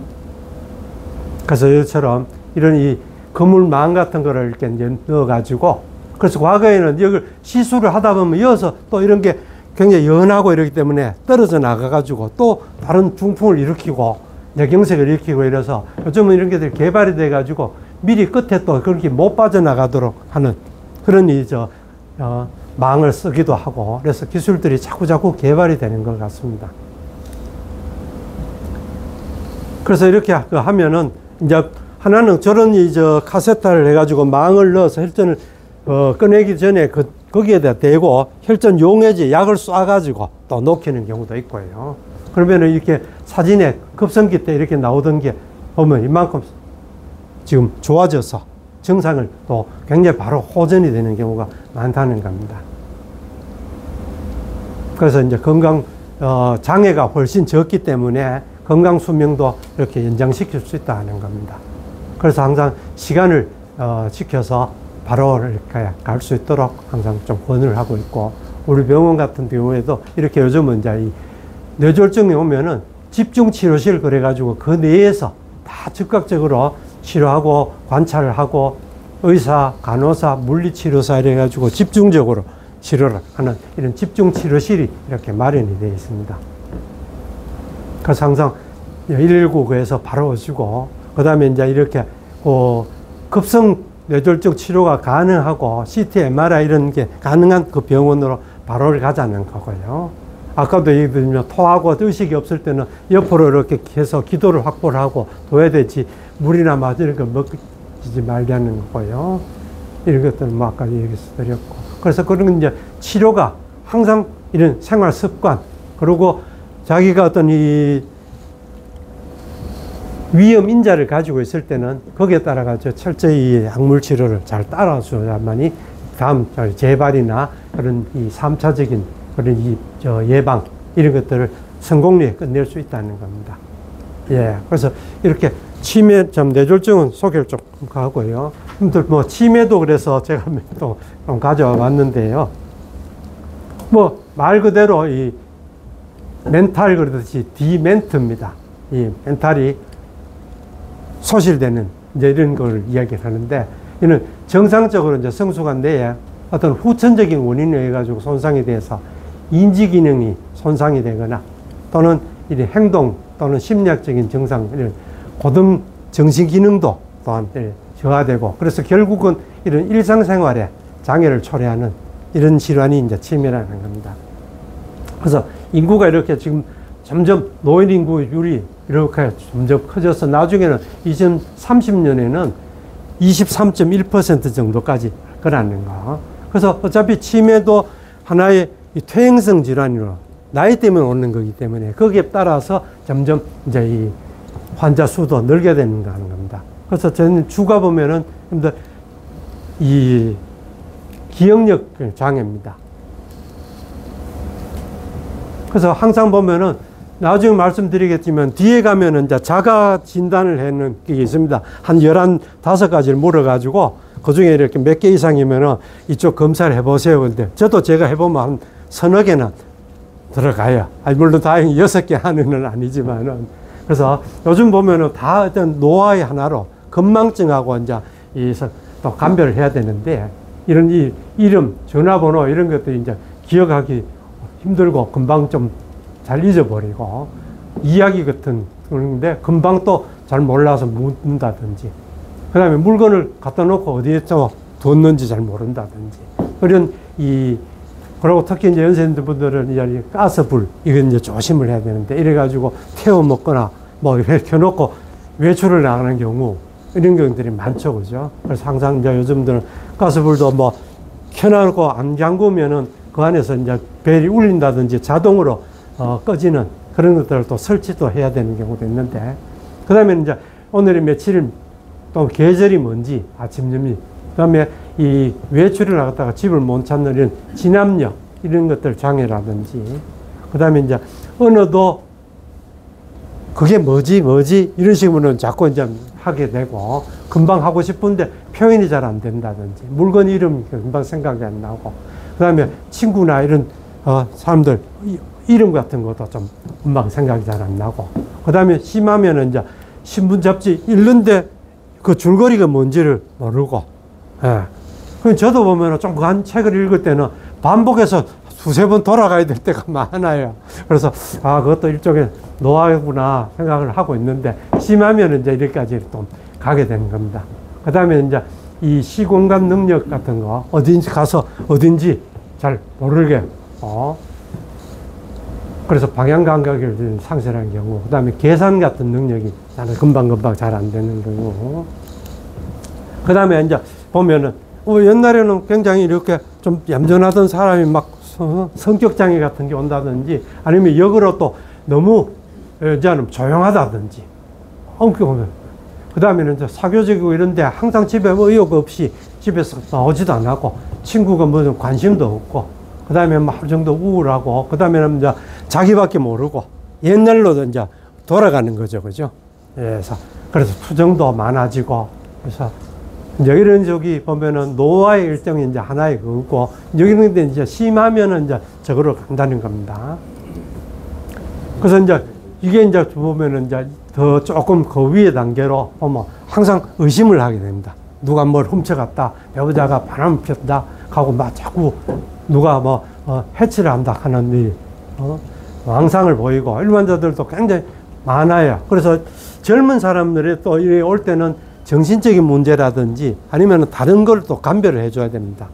그래서 이처럼 이런 이 그물망 같은 거를 이렇게 이제 넣어가지고 그래서 과거에는 이걸 시술을 하다 보면 이어서 또 이런 게 굉장히 연하고 이러기 때문에 떨어져 나가가지고 또 다른 중풍을 일으키고 뇌경색을 일으키고 이래서 요즘은 이런 게들 개발이 돼가지고 미리 끝에 또 그렇게 못 빠져나가도록 하는 그런 망을 쓰기도 하고 그래서 기술들이 자꾸자꾸 개발이 되는 것 같습니다. 그래서 이렇게 하면은 이제 하나는 저런 카세타를 해가지고 망을 넣어서 혈전을 꺼내기 전에 거기에다 대고 혈전 용해제 약을 쏴가지고 또 녹이는 경우도 있고요. 그러면은 이렇게 사진에 급성기 때 이렇게 나오던 게 보면 이만큼 지금 좋아져서 증상을 또 굉장히 바로 호전이 되는 경우가 많다는 겁니다. 그래서 이제 장애가 훨씬 적기 때문에 건강 수명도 이렇게 연장시킬 수 있다는 겁니다. 그래서 항상 시간을 지켜서 바로 이렇게 갈 수 있도록 항상 좀 권유를 하고 있고, 우리 병원 같은 경우에도 이렇게 요즘은 이제 이 뇌졸중이 오면은 집중치료실 그래가지고 그 내에서 다 즉각적으로 치료하고 관찰을 하고 의사, 간호사, 물리치료사 이래가지고 집중적으로 치료를 하는 이런 집중치료실이 이렇게 마련이 되어 있습니다. 그래서 항상 119에서 바로 오시고, 그 다음에 이제 이렇게 급성 뇌졸중 치료가 가능하고 CT, MRI 이런 게 가능한 그 병원으로 바로 가자는 거고요. 아까도 얘기 드리면 토하고 의식이 없을 때는 옆으로 이렇게 해서 기도를 확보를 하고 둬야 되지, 물이나 이런 거 먹지 말자는 거고요. 이런 것들은 뭐 아까 얘기해서 드렸고. 그래서 그런 이제 치료가 항상 이런 생활 습관, 그리고 자기가 어떤 이 위험 인자를 가지고 있을 때는 거기에 따라가 철저히 약물 치료를 잘 따라줘야만이 다음 재발이나 그런 이 3차적인 그런 이 예방 이런 것들을 성공리에 끝낼 수 있다는 겁니다. 예, 그래서 이렇게 치매, 뇌졸중은 소개를 조금 하고요. 뭐 치매도 그래서 제가 또 가져와 봤는데요. 뭐 말 그대로 이 멘탈 그러듯이 디멘트입니다. 이 멘탈이 소실되는 이제 이런 걸 이야기를 하는데, 이는 정상적으로 이제 성숙한 내에 어떤 후천적인 원인에 의해 가지고 손상이 돼서 인지 기능이 손상이 되거나 또는 이런 행동 또는 심리학적인 증상, 이런 고등 정신 기능도 또한 저하되고, 그래서 결국은 이런 일상생활에 장애를 초래하는 이런 질환이 이제 치매라는 겁니다. 그래서 인구가 이렇게 지금 점점 노인 인구율이 이렇게 점점 커져서 나중에는 2030년에는 23.1% 정도까지 할 거라는 거. 그래서 어차피 치매도 하나의 퇴행성 질환으로 나이 때문에 오는 거기 때문에 거기에 따라서 점점 이제 이 환자 수도 늘게 된다는 겁니다. 그래서 저는 주가 보면은 이 기억력 장애입니다. 그래서 항상 보면은 나중에 말씀드리겠지만 뒤에 가면은 이제 자가 진단을 하는 게 있습니다. 한 15가지를 물어가지고 그 중에 이렇게 몇 개 이상이면은 이쪽 검사를 해보세요. 근데 저도 제가 해보면 한 서너 개는 들어가요. 물론 다행히 6개 하는 건 아니지만은. 그래서 요즘 보면은 다 어떤 노화의 하나로 건망증하고 이제 또 감별을 해야 되는데, 이런 이 이름, 전화번호 이런 것들이 이제 기억하기 힘들고 금방 좀 잘 잊어버리고 이야기 같은 그런데 금방 또 잘 몰라서 묻는다든지, 그 다음에 물건을 갖다 놓고 어디에 또 뒀는지 잘 모른다든지, 그런 그리고 특히 이제 연세분들은 이제 가스불, 이건 이제 조심을 해야 되는데, 이래가지고 태워 먹거나 뭐 켜놓고 외출을 나가는 경우, 이런 경우들이 많죠. 그죠? 그래서 항상 이제 요즘들은 가스불도 뭐 켜놓고 안 잠그면은 그 안에서 이제 벨이 울린다든지 자동으로 꺼지는 그런 것들을 또 설치도 해야 되는 경우도 있는데, 그 다음에 이제 오늘이 며칠 또 계절이 뭔지 아침 점심, 그 다음에 이 외출을 나갔다가 집을 못 찾는 이런 진압력 이런 것들 장애라든지, 그 다음에 이제 언어도 그게 뭐지 이런 식으로는 자꾸 이제 하게 되고, 금방 하고 싶은데 표현이 잘 안 된다든지, 물건 이름 금방 생각이 안 나고, 그 다음에 친구나 이런 사람들 이름 같은 것도 좀 금방 생각이 잘 안 나고, 그 다음에 심하면은 이제 신문 잡지 읽는데 그 줄거리가 뭔지를 모르고, 예. 저도 보면은 좀 한 책을 읽을 때는 반복해서 두세 번 돌아가야 될 때가 많아요. 그래서, 아, 그것도 일종의 노화구나 생각을 하고 있는데, 심하면 이제 이렇게까지 또 가게 되는 겁니다. 그 다음에 이제 이 시공간 능력 같은 거, 어딘지 가서 어딘지 잘 모르게, 그래서 방향 감각을 상실한 경우, 그 다음에 계산 같은 능력이 금방금방 잘 안 되는 경우, 그 다음에 이제 보면은, 옛날에는 굉장히 이렇게 좀 얌전하던 사람이 막 성격장애 같은 게 온다든지, 아니면 역으로 또 너무 이제는 조용하다든지, 엄격하면, 그 다음에는 이제 사교적이고 이런데 항상 집에 의욕 없이 집에서 나오지도 안 하고, 친구가 뭐 좀 관심도 없고, 그 다음에 뭐 하루 정도 우울하고, 그 다음에는 이제 자기밖에 모르고, 옛날로 이제 돌아가는 거죠. 그죠? 그래서 투정도 많아지고, 그래서 이제 이런 쪽이 보면은 노화의 일종의 이제 하나의 그거고, 여기는 이제 심하면은 이제 저거로 간다는 겁니다. 그래서 이제 이게 이제 보면은 이제 더 조금 그 위의 단계로 보면 항상 의심을 하게 됩니다. 누가 뭘 훔쳐갔다, 배우자가 바람 폈다 하고 막 자꾸 누가 뭐 해치를 한다 하는 이 망상을 보이고, 일반자들도 굉장히 많아요. 그래서 젊은 사람들이 또 이래 올 때는 정신적인 문제라든지 아니면 다른 걸 또 감별을 해줘야 됩니다.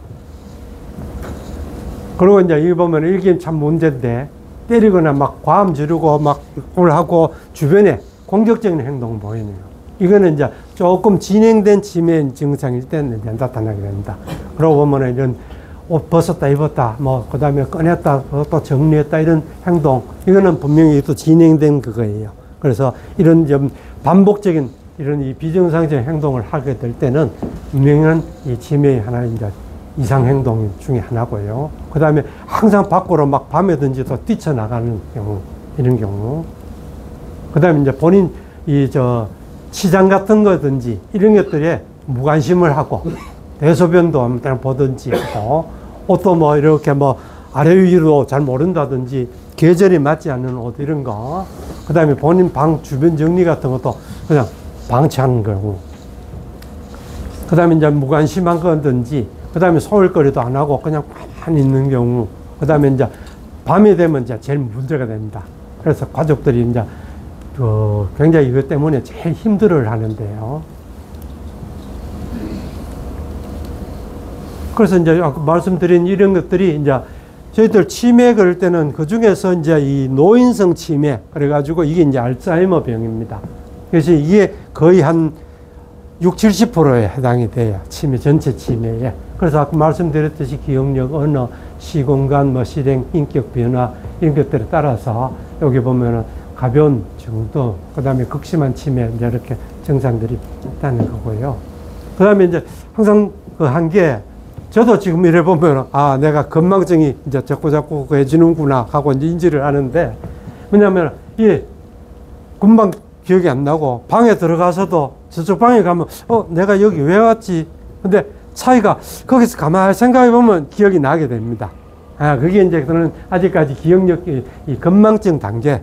그리고 이제 여기 보면 이게 참 문제인데, 때리거나 막 과음 지르고 막 그걸 하고 주변에 공격적인 행동을 보이네요. 이거는 이제 조금 진행된 치매 증상일 때는 이제 나타나게 됩니다. 그러고 보면 이런 옷 벗었다 입었다, 뭐, 그 다음에 꺼냈다, 또 정리했다, 이런 행동, 이거는 분명히 또 진행된 그거예요. 그래서 이런 좀 반복적인 이런 이 비정상적인 행동을 하게 될 때는 분명한 이 치매의 하나의 이제 이상 행동 중에 하나고요. 그 다음에 항상 밖으로 막 밤에든지 또 뛰쳐나가는 경우, 이런 경우. 그 다음에 이제 본인 치장 같은 거든지 이런 것들에 무관심을 하고, 대소변도 아무튼 보든지, 옷도 뭐 이렇게 뭐 아래 위로 잘 모른다든지, 계절이 맞지 않는 옷 이런 거. 그 다음에 본인 방 주변 정리 같은 것도 그냥 방치하는 거고. 그 다음에 이제 무관심한 거든지, 그 다음에 소일거리도 안 하고 그냥 가만히 있는 경우, 그 다음에 이제 밤이 되면 이제 제일 문제가 됩니다. 그래서 가족들이 이제 굉장히 이것 때문에 제일 힘들어를 하는데요. 그래서 이제 아까 말씀드린 이런 것들이 이제 저희들 치매 그럴 때는 그 중에서 이제 이 노인성 치매, 그래가지고 이게 이제 알츠하이머 병입니다. 그래서 이게 거의 한 60, 70%에 해당이 돼요. 치매, 전체 치매에. 그래서 아까 말씀드렸듯이 기억력, 언어, 시공간, 뭐 실행, 인격 변화, 이런 것들에 따라서 여기 보면은 가벼운 정도, 그 다음에 극심한 치매, 이제 이렇게 증상들이 있다는 거고요. 그 다음에 이제 항상 그 한 게, 저도 지금 이래 보면은, 아, 내가 건망증이 이제 자꾸 해지는구나 하고 이제 인지를 하는데, 왜냐면, 이게 금방 기억이 안 나고, 방에 들어가서도 저쪽 방에 가면, 내가 여기 왜 왔지? 근데 차이가 거기서 가만히 생각해 보면 기억이 나게 됩니다. 아, 그게 이제 저는 아직까지 기억력이 이 건망증 단계.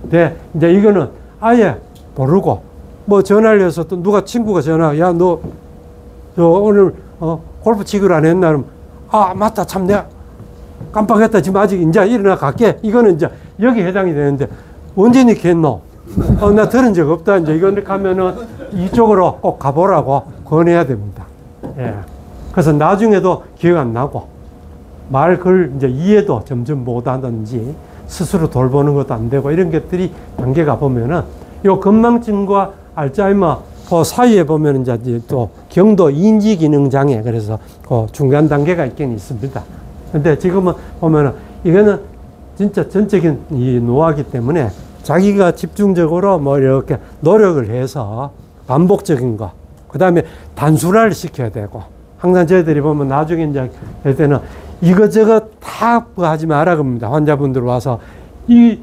이제 이제 이거는 아예 모르고, 뭐 전화를 해서 또 누가 친구가 야, 너 오늘, 골프 치기로 안 했나? 그러면, 아, 맞다. 참 내가 깜빡했다. 지금 아직 이제 일어나 갈게. 이거는 이제 여기 해당이 되는데, 언제 이렇게 했노? 나 들은 적 없다. 이제 이거 가면은 이쪽으로 꼭 가보라고 권해야 됩니다. 예. 그래서 나중에도 기억 안 나고, 글 이제 이해도 점점 못 하든지, 스스로 돌보는 것도 안 되고, 이런 것들이 단계가 보면은, 요 건망증과 알츠하이머 그 사이에 보면 이제 또 경도 인지 기능 장애, 그래서 그 중간 단계가 있긴 있습니다. 근데 지금은 보면은 이거는 진짜 전적인 이 노화기 때문에 자기가 집중적으로 뭐 이렇게 노력을 해서 반복적인 거, 그 다음에 단순화를 시켜야 되고, 항상 저희들이 보면 나중에 이제 될 때는 이것저것 다 하지 마라 겁니다. 환자분들 와서 이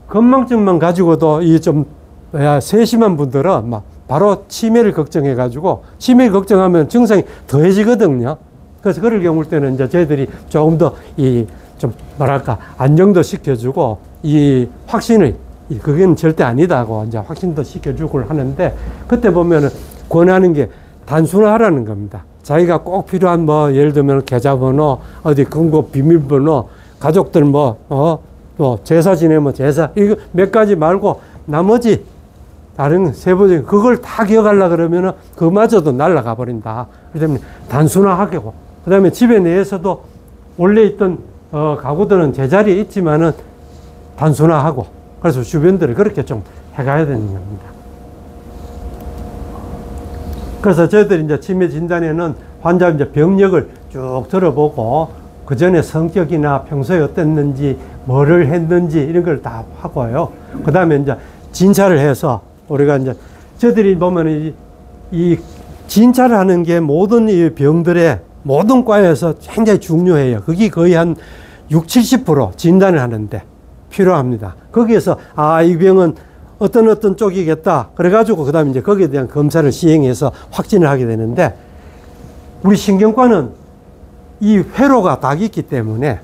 건망증만 가지고도 이 좀 세심한 분들은 막 바로 치매를 걱정해가지고, 치매를 걱정하면 증상이 더해지거든요. 그래서 그럴 경우 때는 이제 저희들이 조금 더 좀 뭐랄까 안정도 시켜주고, 이 확신을 그건 절대 아니다고 이제 확신도 시켜주고 하는데, 그때 보면은 권하는 게 단순화하라는 겁니다. 자기가 꼭 필요한 뭐 예를 들면 계좌번호, 어디 금고 비밀번호, 가족들 또 제사 지내면 제사, 이거 몇 가지 말고 나머지 다른 세부적인 그걸 다 기억하려고 그러면은 그마저도 날아가 버린다. 그렇기 때문에 단순화하고, 그 다음에 집에 내에서도 원래 있던 가구들은 제자리에 있지만은 단순화하고, 그래서 주변들을 그렇게 좀 해가야 되는 겁니다. 그래서 저희들이 이제 치매 진단에는 환자 이제 병력을 쭉 들어보고 그 전에 성격이나 평소에 어땠는지, 뭐를 했는지 이런 걸 다 하고요. 그 다음에 이제 진찰을 해서 우리가 이제 저희들이 보면 이 진찰을 하는 게 모든 이 병들의 모든 과에서 굉장히 중요해요. 그게 거의 한 60~70% 진단을 하는데 필요합니다. 거기에서 이 병은 어떤 쪽이겠다. 그래가지고 그 다음에 이제 거기에 대한 검사를 시행해서 확진을 하게 되는데, 우리 신경과는 이 회로가 다 있기 때문에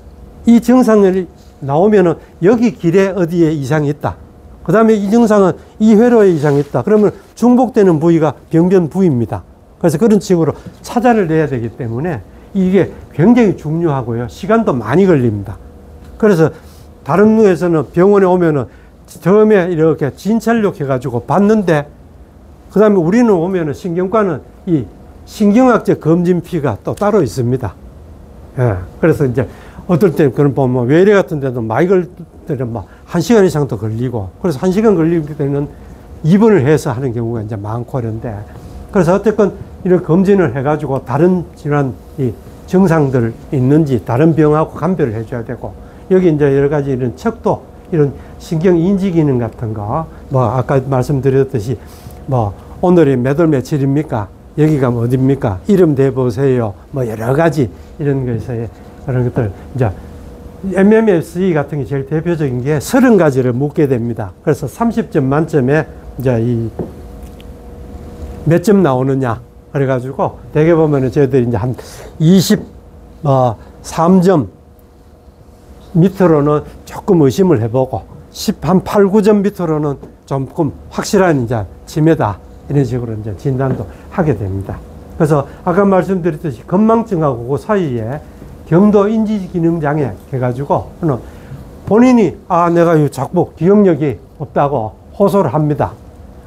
이 증상이 나오면은 여기 길에 어디에 이상이 있다. 그 다음에 이 증상은 이 회로에 이상이 있다. 그러면 중복되는 부위가 병변 부위입니다. 그래서 그런 식으로 찾아를 내야 되기 때문에 이게 굉장히 중요하고요. 시간도 많이 걸립니다. 그래서 다른 누에서는 병원에 오면은 처음에 이렇게 진찰력 해가지고 봤는데, 그 다음에 우리는 오면은 신경과는 이 신경학적 검진피가 또 따로 있습니다. 예. 그래서 이제 어떨 때 그런 보면 외래 같은 데도 많이 걸 때는 막 1시간 이상도 걸리고, 그래서 1시간 걸릴 때는 입원을 해서 하는 경우가 이제 많고 그런데, 그래서 어쨌건 이런 검진을 해가지고 다른 질환, 이 증상들 있는지 다른 병하고 감별을 해줘야 되고, 여기 이제 여러 가지 이런 척도, 이런 신경 인지 기능 같은 거, 뭐 아까 말씀드렸듯이 뭐 오늘이 몇 월 며칠입니까? 여기가 어디입니까? 이름 대보세요. 뭐 여러 가지 이런 것에 그런 것들, 이제 MMSE 같은 게 제일 대표적인 게 30가지를 묻게 됩니다. 그래서 30점 만점에 이제 이 몇 점 나오느냐. 그래가지고 대개 보면은 저희들이 이제 한 23점 밑으로는 조금 의심을 해보고, 한 8, 9점 밑으로는 조금 확실한 이제 치매다. 이런 식으로 이제 진단도 하게 됩니다. 그래서 아까 말씀드렸듯이 건망증하고 그 사이에 경도 인지 기능 장애 해가지고 본인이 내가 자꾸 기억력이 없다고 호소를 합니다.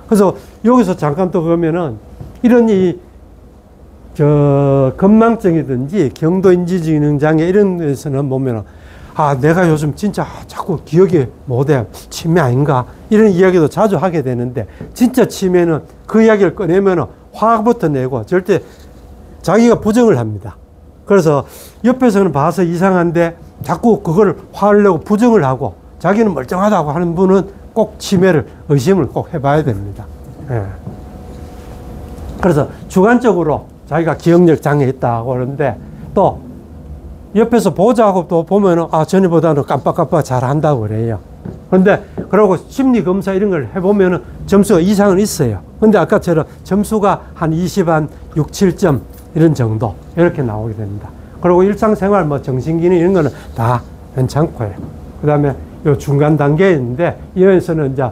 그래서 여기서 잠깐 또 그러면은 이런 건망증이든지 경도 인지 기능 장애 이런 데서는 보면은 내가 요즘 진짜 자꾸 기억이 못해. 치매 아닌가? 이런 이야기도 자주 하게 되는데, 진짜 치매는 그 이야기를 꺼내면 화부터 내고 절대 자기가 부정을 합니다. 그래서 옆에서는 봐서 이상한데 자꾸 그걸 화를 내고 부정을 하고 자기는 멀쩡하다고 하는 분은 꼭 치매를 의심을 꼭 해봐야 됩니다. 예. 그래서 주관적으로 자기가 기억력 장애 있다고 그러는데, 또 옆에서 보자고 또 보면은 전에보다는 깜빡깜빡 잘 한다고 그래요. 그런데 그러고 심리 검사 이런 걸 해보면은 점수가 이상은 있어요. 근데 아까처럼 점수가 한 20, 한 6, 7점 이런 정도 이렇게 나오게 됩니다. 그리고 일상생활 뭐 정신기능 이런 거는 다 괜찮고요. 그 다음에 요 중간 단계에 있는데, 이에서는 이제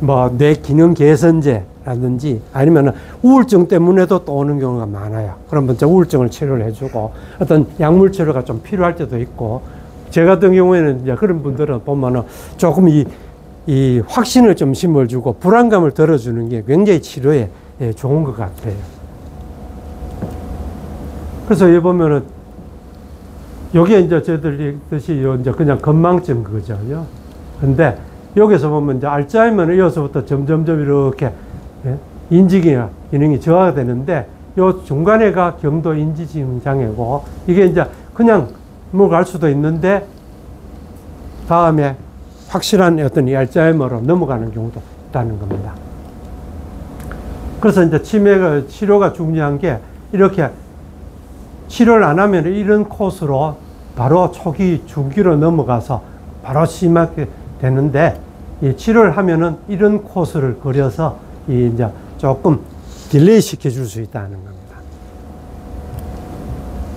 뭐 뇌 기능 개선제라든지 아니면은 우울증 때문에도 또 오는 경우가 많아요. 그러면 이제 우울증을 치료를 해주고, 어떤 약물 치료가 좀 필요할 때도 있고, 제 같은 경우에는 이제 그런 분들은 보면은 조금 이 확신을 좀 심어주고 불안감을 덜어주는 게 굉장히 치료에 좋은 것 같아요. 그래서 여기 보면은 요게 이제 저희들이 뜻이 이제 그냥 건망증 그거죠. 근데 여기서 보면 이제 알츠하이머는 이어서부터 점점점 이렇게 인지기능이 저하가 되는데, 요 중간에가 경도 인지기능 장애고, 이게 이제 그냥 뭐 갈 수도 있는데 다음에 확실한 어떤 이 알츠하이머로 넘어가는 경우도 있다는 겁니다. 그래서 이제 치료가 중요한 게, 이렇게 치료를 안 하면 이런 코스로 바로 초기 중기로 넘어가서 바로 심하게 되는데, 이 치료를 하면은 이런 코스를 그려서 이제 조금 딜레이 시켜줄 수 있다는 겁니다.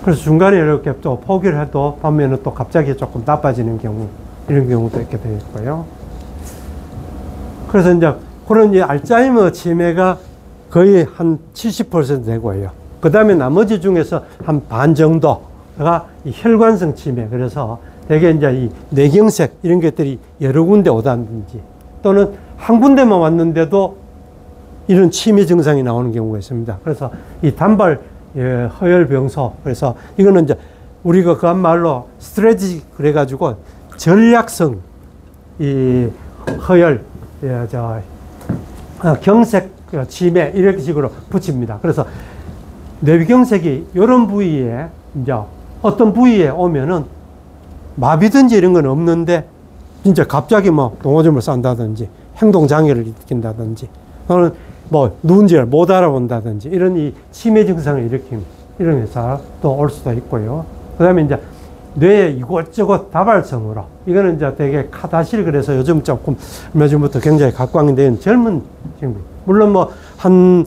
그래서 중간에 이렇게 또 포기를 해도 보면은 또 갑자기 조금 나빠지는 경우, 이런 경우도 있게 되어 있고요. 그래서 이제 그런 이 알츠하이머 치매가 거의 한 70% 되고요. 그 그 다음에 나머지 중에서 한 반 정도가 이 혈관성 치매, 그래서 대개 이제 이 뇌경색 이런 것들이 여러 군데 오다든지 또는 한 군데만 왔는데도 이런 치매 증상이 나오는 경우가 있습니다. 그래서 이 단발 허혈병소, 그래서 이거는 이제 우리가 그 말로 스트레지 그래가지고 전략성 이 허혈 경색 치매 이런 식으로 붙입니다. 그래서 뇌경색이 이런 부위에 이제 어떤 부위에 오면은 마비든지 이런 건 없는데 진짜 갑자기 뭐 동어점을 싼다든지 행동 장애를 일으킨다든지 또는 뭐 누군지를 못 알아본다든지 이런 이 치매 증상을 일으키는 이런 회사 또 올 수도 있고요. 그 다음에 이제 뇌에 이곳저곳 다발성으로 이거는 이제 되게 카다실, 그래서 요즘 조금 몇 년부터 굉장히 각광인데 젊은 친구 물론 뭐 한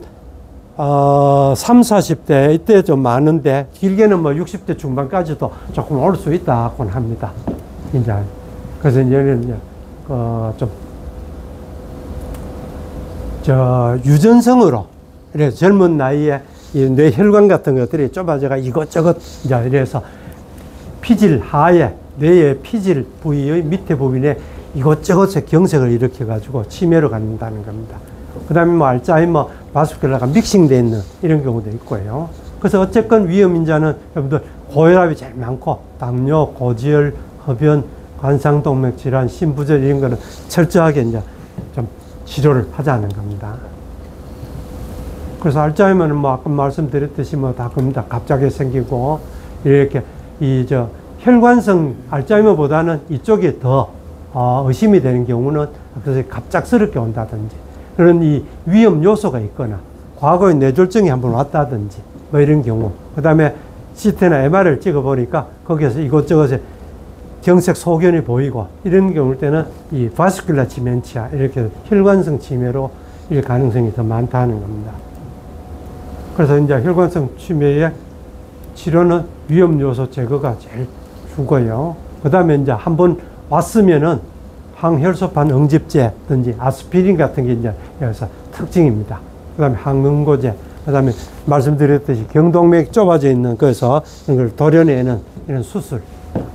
3, 40대 이때 좀 많은데 길게는 뭐 60대 중반까지도 조금 올 수 있다고 합니다. 이제 그래서 이제 유전성으로 이래 젊은 나이에 이 뇌혈관 같은 것들이 좁아져가 이것저것 이제 이래서 피질 하에 뇌의 피질 부위의 밑에 부분에 이것저것의 경색을 일으켜 가지고 치매로 갖는다는 겁니다. 그 다음에 뭐 알츠하이머, 바스큘라가 믹싱되어 있는 이런 경우도 있고요. 그래서 어쨌건 위험인자는 여러분들 고혈압이 제일 많고 당뇨, 고지혈, 흡연, 관상동맥 질환, 심부전 이런 거는 철저하게 이제 좀 치료를 하자는 겁니다. 그래서 알츠하이머는 뭐 아까 말씀드렸듯이 뭐 다 겁니다. 갑자기 생기고 이렇게 혈관성 알츠하이머보다는 이쪽이 더 의심이 되는 경우는 그래서 갑작스럽게 온다든지 그런 이 위험 요소가 있거나 과거에 뇌졸중이 한번 왔다든지 뭐 이런 경우, 그 다음에 CT나 MR을 찍어 보니까 거기에서 이것저것에 경색 소견이 보이고 이런 경우일 때는 이 바스큘라 디멘티아 이렇게 혈관성 치매로 일 가능성이 더 많다는 겁니다. 그래서 이제 혈관성 치매의 치료는 위험 요소 제거가 제일 주고요. 그 다음에 이제 한번 왔으면은 항혈소판 응집제든지 아스피린 같은 게 이제 여기서 특징입니다. 그 다음에 항응고제, 그 다음에 말씀드렸듯이 경동맥이 좁아져 있는 거에서 이걸 도려내는 이런 수술,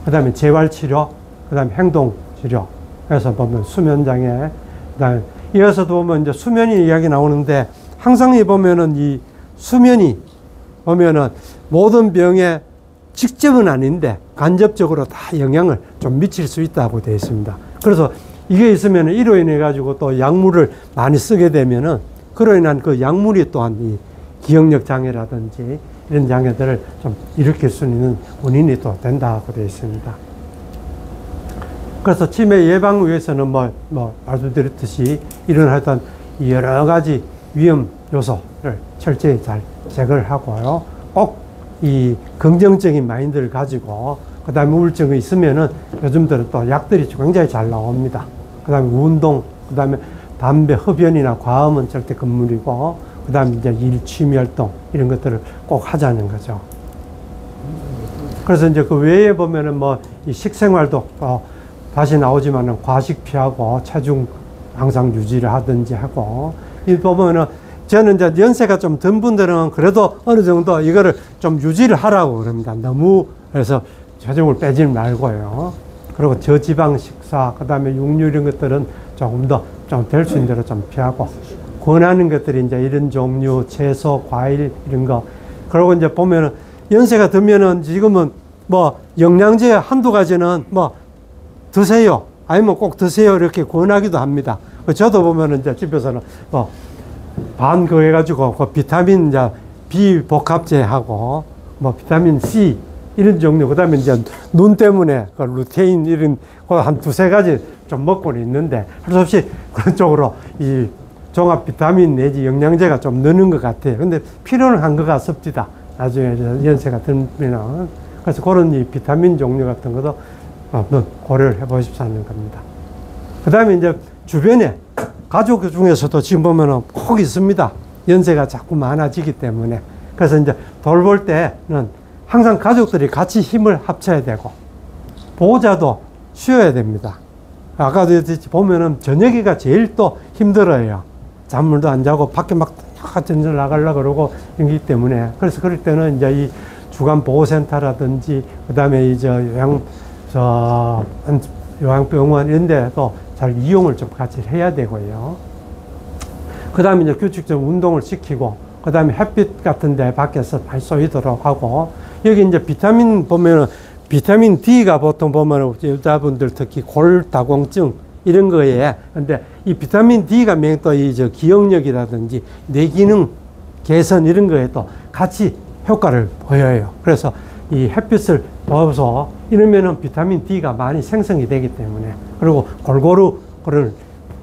그 다음에 재활치료, 그 다음에 행동치료, 그래서 보면 수면장애, 그 다음에 이어서도 보면 이제 수면이 이야기 나오는데 항상 이 보면은 이 수면이 보면은 모든 병에 직접은 아닌데 간접적으로 다 영향을 좀 미칠 수 있다고 되어 있습니다. 그래서 이게 있으면 이로 인해 가지고 또 약물을 많이 쓰게 되면은 그로 인한 그 약물이 또한 이 기억력 장애라든지 이런 장애들을 좀 일으킬 수 있는 원인이 또 된다고 되어 있습니다. 그래서 치매 예방을 위해서는 뭐 말씀드렸듯이 이런 하여튼 여러 가지 위험 요소를 철저히 잘 제거를 하고요. 꼭 이 긍정적인 마인드를 가지고 그 다음에 우울증이 있으면은 요즘들은 또 약들이 굉장히 잘 나옵니다. 그 다음에 운동, 그 다음에 담배, 흡연이나 과음은 절대 금물이고, 그 다음에 이제 일, 취미 활동, 이런 것들을 꼭 하자는 거죠. 그래서 이제 그 외에 보면은 뭐 이 식생활도 다시 나오지만은 과식 피하고 체중 항상 유지를 하든지 하고, 이 보면은 저는 이제 연세가 좀 든 분들은 그래도 어느 정도 이거를 좀 유지를 하라고 그럽니다. 너무, 그래서 체중을 빼지 말고요. 그리고 저지방 식사, 그 다음에 육류 이런 것들은 조금 더 좀 될 수 있는 대로 좀 피하고, 권하는 것들이 이제 이런 종류, 채소, 과일, 이런 거. 그리고 이제 보면은 연세가 들면은 지금은 뭐 영양제 한두 가지는 뭐 드세요. 아니면 꼭 드세요. 이렇게 권하기도 합니다. 저도 보면은 이제 집에서는 뭐 반 그거 해가지고 그 비타민 이제 B 복합제하고 뭐 비타민 C 이런 종류, 그 다음에 이제 눈 때문에 그 루테인 이런 거 한 두세 가지 좀 먹고는 있는데 할 수 없이 그런 쪽으로 이 종합 비타민 내지 영양제가 좀 느는 것 같아요. 근데 필요는 한 것 같습니다. 나중에 연세가 들면은. 그래서 그런 이 비타민 종류 같은 것도 한번 고려를 해 보십사는 겁니다. 그 다음에 이제 주변에 가족 중에서도 지금 보면은 꼭 있습니다. 연세가 자꾸 많아지기 때문에. 그래서 이제 돌볼 때는 항상 가족들이 같이 힘을 합쳐야 되고, 보호자도 쉬어야 됩니다. 아까도 보면은 저녁이가 제일 또 힘들어요. 잠물도 안 자고 밖에 막 같은 데 나가려고 그러고 이기 때문에 그래서 그럴 때는 이제 이 주간 보호센터라든지 그다음에 이제 요양병원 이런 데도 잘 이용을 좀 같이 해야 되고요. 그다음에 이제 규칙적으로 운동을 시키고 그다음에 햇빛 같은 데 밖에서 많이 쏘이도록 하고 여기 이제 비타민 보면은 비타민 D가 보통 보면은 여자분들 특히 골다공증 이런 거에 근데 이 비타민 D가 또 이 저 기억력이라든지 뇌기능 개선 이런 거에 또 같이 효과를 보여요. 그래서 이 햇빛을 봐서 이러면은 비타민 D가 많이 생성이 되기 때문에 그리고 골고루 그런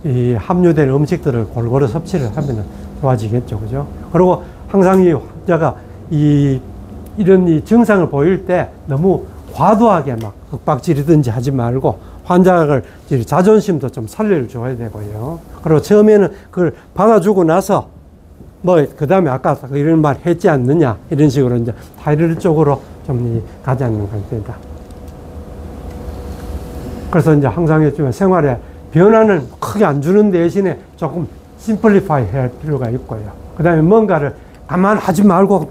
이 함유된 음식들을 골고루 섭취를 하면은 좋아지겠죠. 그죠? 그리고 항상 이 환자가 이런 이 증상을 보일 때 너무 과도하게 막 윽박지르든지 하지 말고 환자를 자존심도 좀 살려줘야 되고요. 그리고 처음에는 그걸 받아주고 나서 그 다음에 아까 이런 말 했지 않느냐 이런 식으로 이제 타이를 쪽으로 좀 가지 않는 상태다. 그래서 이제 항상 했지만 생활에 변화는 크게 안 주는 대신에 조금 심플리파이 해야 할 필요가 있고요. 그 다음에 뭔가를 가만 하지 말고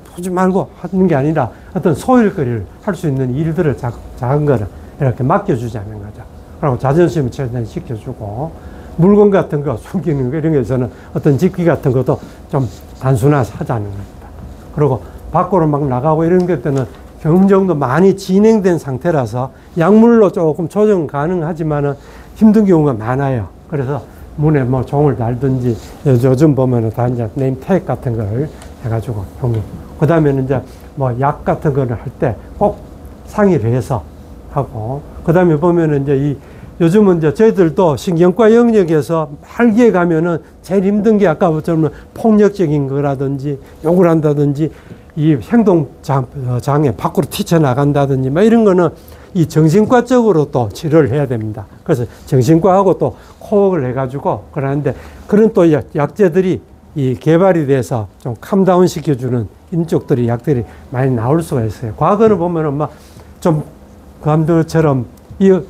하는 게 아니라 어떤 소일거리를 할 수 있는 일들을 작은 거를 이렇게 맡겨주자는 거죠. 그리고 자존심을 최대한 지켜주고 물건 같은 거 숨기는 거 이런 거에서는 어떤 지키 같은 것도 좀 단순화하자는 겁니다. 그리고 밖으로 막 나가고 이런 것들은 경험 정도 많이 진행된 상태라서 약물로 조금 조정 가능하지만은 힘든 경우가 많아요. 그래서 문에 뭐 종을 달든지 요즘 보면은 다 이제 네임 태그 같은 걸 해가지고 그 다음에는 이제 뭐 약 같은 거를 할 때 꼭 상의를 해서 하고 그 다음에 보면은 이제 요즘은 이제 저희들도 신경과 영역에서 말기에 가면은 제일 힘든 게 아까 보자면 폭력적인 거라든지 욕을 한다든지 이 행동 장애 밖으로 튀쳐나간다든지 막 이런 거는 이 정신과적으로 또 치료를 해야 됩니다. 그래서 정신과하고 또 코업을 해가지고 그러는데 그런 또 약제들이 이 개발이 돼서 좀 캄다운 시켜주는 인쪽들이 약들이 많이 나올 수가 있어요. 과거는 보면은 막 좀 감들처럼 이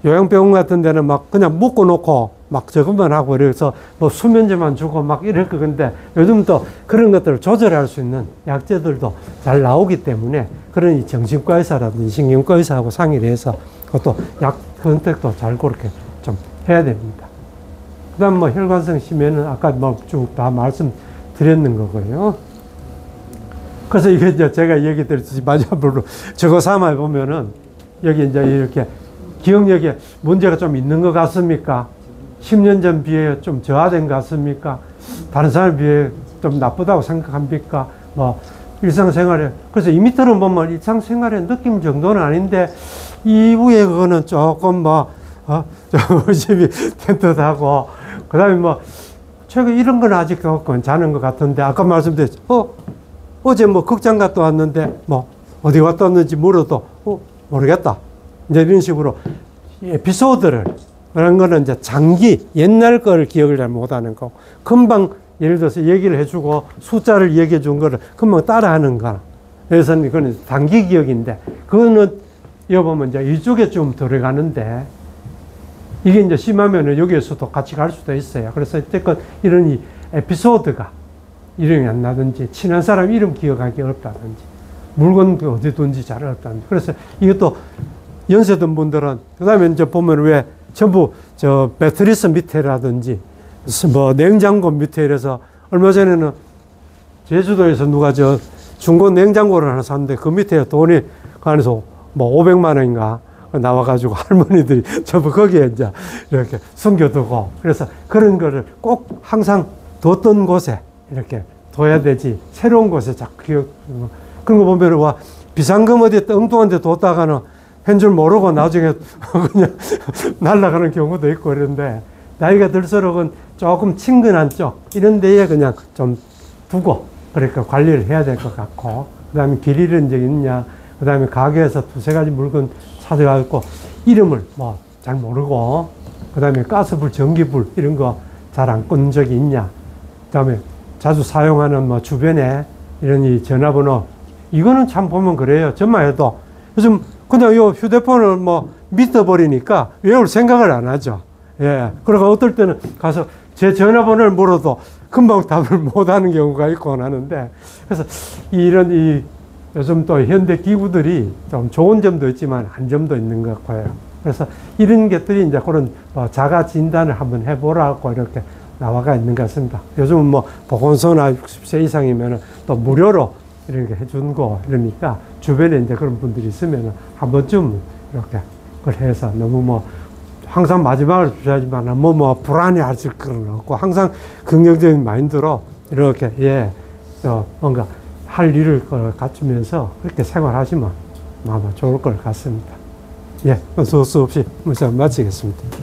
요양병원 같은 데는 막 그냥 묶어놓고 막 저것만 하고 그래서 뭐 수면제만 주고 막 이럴 거 근데 요즘 또 그런 것들을 조절할 수 있는 약제들도 잘 나오기 때문에 그런 이 정신과 의사라든지 신경과 의사하고 상의를 해서 그것도 약 선택도 잘 그렇게 좀 해야 됩니다. 그 다음 뭐 혈관성 심해는 아까 뭐 쭉 다 말씀드렸는 거고요. 그래서 이게 이제 제가 얘기 드렸듯이 마지막으로 저거 삼아 보면은 여기 이제 이렇게 기억력에 문제가 좀 있는 것 같습니까? 10년 전 비해 좀 저하된 것 같습니까? 다른 사람에 비해 좀 나쁘다고 생각합니까? 뭐 일상생활에 그래서 이 밑으로 보면 일상생활의 느낌 정도는 아닌데 이후에 그거는 조금 좀 의심이 된 듯하고 그 다음에 뭐 최근 이런 건 아직 괜찮은 것 같은데 아까 말씀드렸죠. 어제 뭐 극장 갔다 왔는데 뭐 어디 갔다 왔는지 물어도 모르겠다. 이제 이런 식으로 에피소드를 그런 거는 이제 장기 옛날 거를 기억을 잘 못하는 거고 금방 예를 들어서 얘기를 해주고 숫자를 얘기해 준 거를 금방 따라하는 거. 그래서 그건 단기 기억인데 그거는 이거 보면 이제 이쪽에 좀 들어가는데 이게 이제 심하면은 여기에서도 같이 갈 수도 있어요. 그래서 어쨌건 이런 이 에피소드가 이름이 안 나든지 친한 사람 이름 기억하기 어렵다든지 물건도 어디 둔지 잘 어렵다든지 그래서 이것도 연세 든 분들은 그 다음에 이제 보면 왜 전부 저 매트리스 밑에라든지 뭐 냉장고 밑에 이래서 얼마 전에는 제주도에서 누가 저 중고 냉장고를 하나 샀는데 그 밑에 돈이 그 안에서 뭐 500만 원인가 나와가지고 할머니들이 전부 거기에 이제 이렇게 숨겨두고 그래서 그런 거를 꼭 항상 뒀던 곳에 이렇게 둬야 되지 새로운 곳에 자꾸 기억 그런 거 보면 와 비상금 어디에 엉뚱한 데 뒀다가는 한 줄 모르고 나중에 그냥 날아가는 경우도 있고 그런데 나이가 들수록은 조금 친근한 쪽 이런 데에 그냥 좀 두고 그러니까 관리를 해야 될 것 같고 그 다음에 길 잃은 적 있냐 그 다음에 가게에서 두세 가지 물건 찾아가고 이름을 뭐 잘 모르고 그 다음에 가스불 전기불 이런 거 잘 안 끄는 적이 있냐 그 다음에 자주 사용하는 뭐 주변에 이런 이 전화번호 이거는 참 보면 그래요. 저만 해도 요즘 그냥 요 휴대폰을 뭐 믿어버리니까 외울 생각을 안 하죠. 예. 그리고 어떨 때는 가서 제 전화번호를 물어도 금방 답을 못 하는 경우가 있고 하는데, 그래서 요즘 또 현대 기구들이 좀 좋은 점도 있지만 안 점도 있는 것 같고요. 그래서 이런 것들이 이제 그런 자가 진단을 한번 해보라고 이렇게 나와가 있는 것 같습니다. 요즘은 뭐 보건소나 60세 이상이면 또 무료로 이렇게 해주는 거 이러니까 주변에 이제 그런 분들이 있으면 한 번쯤 이렇게 그걸 해서 너무 뭐 항상 마지막을 주셔야지만 뭐 불안해 하실 건 없고 항상 긍정적인 마인드로 이렇게 뭔가 할 일을 갖추면서 그렇게 생활하시면 아마 좋을 것 같습니다. 예, 수 없이 말씀 마치겠습니다.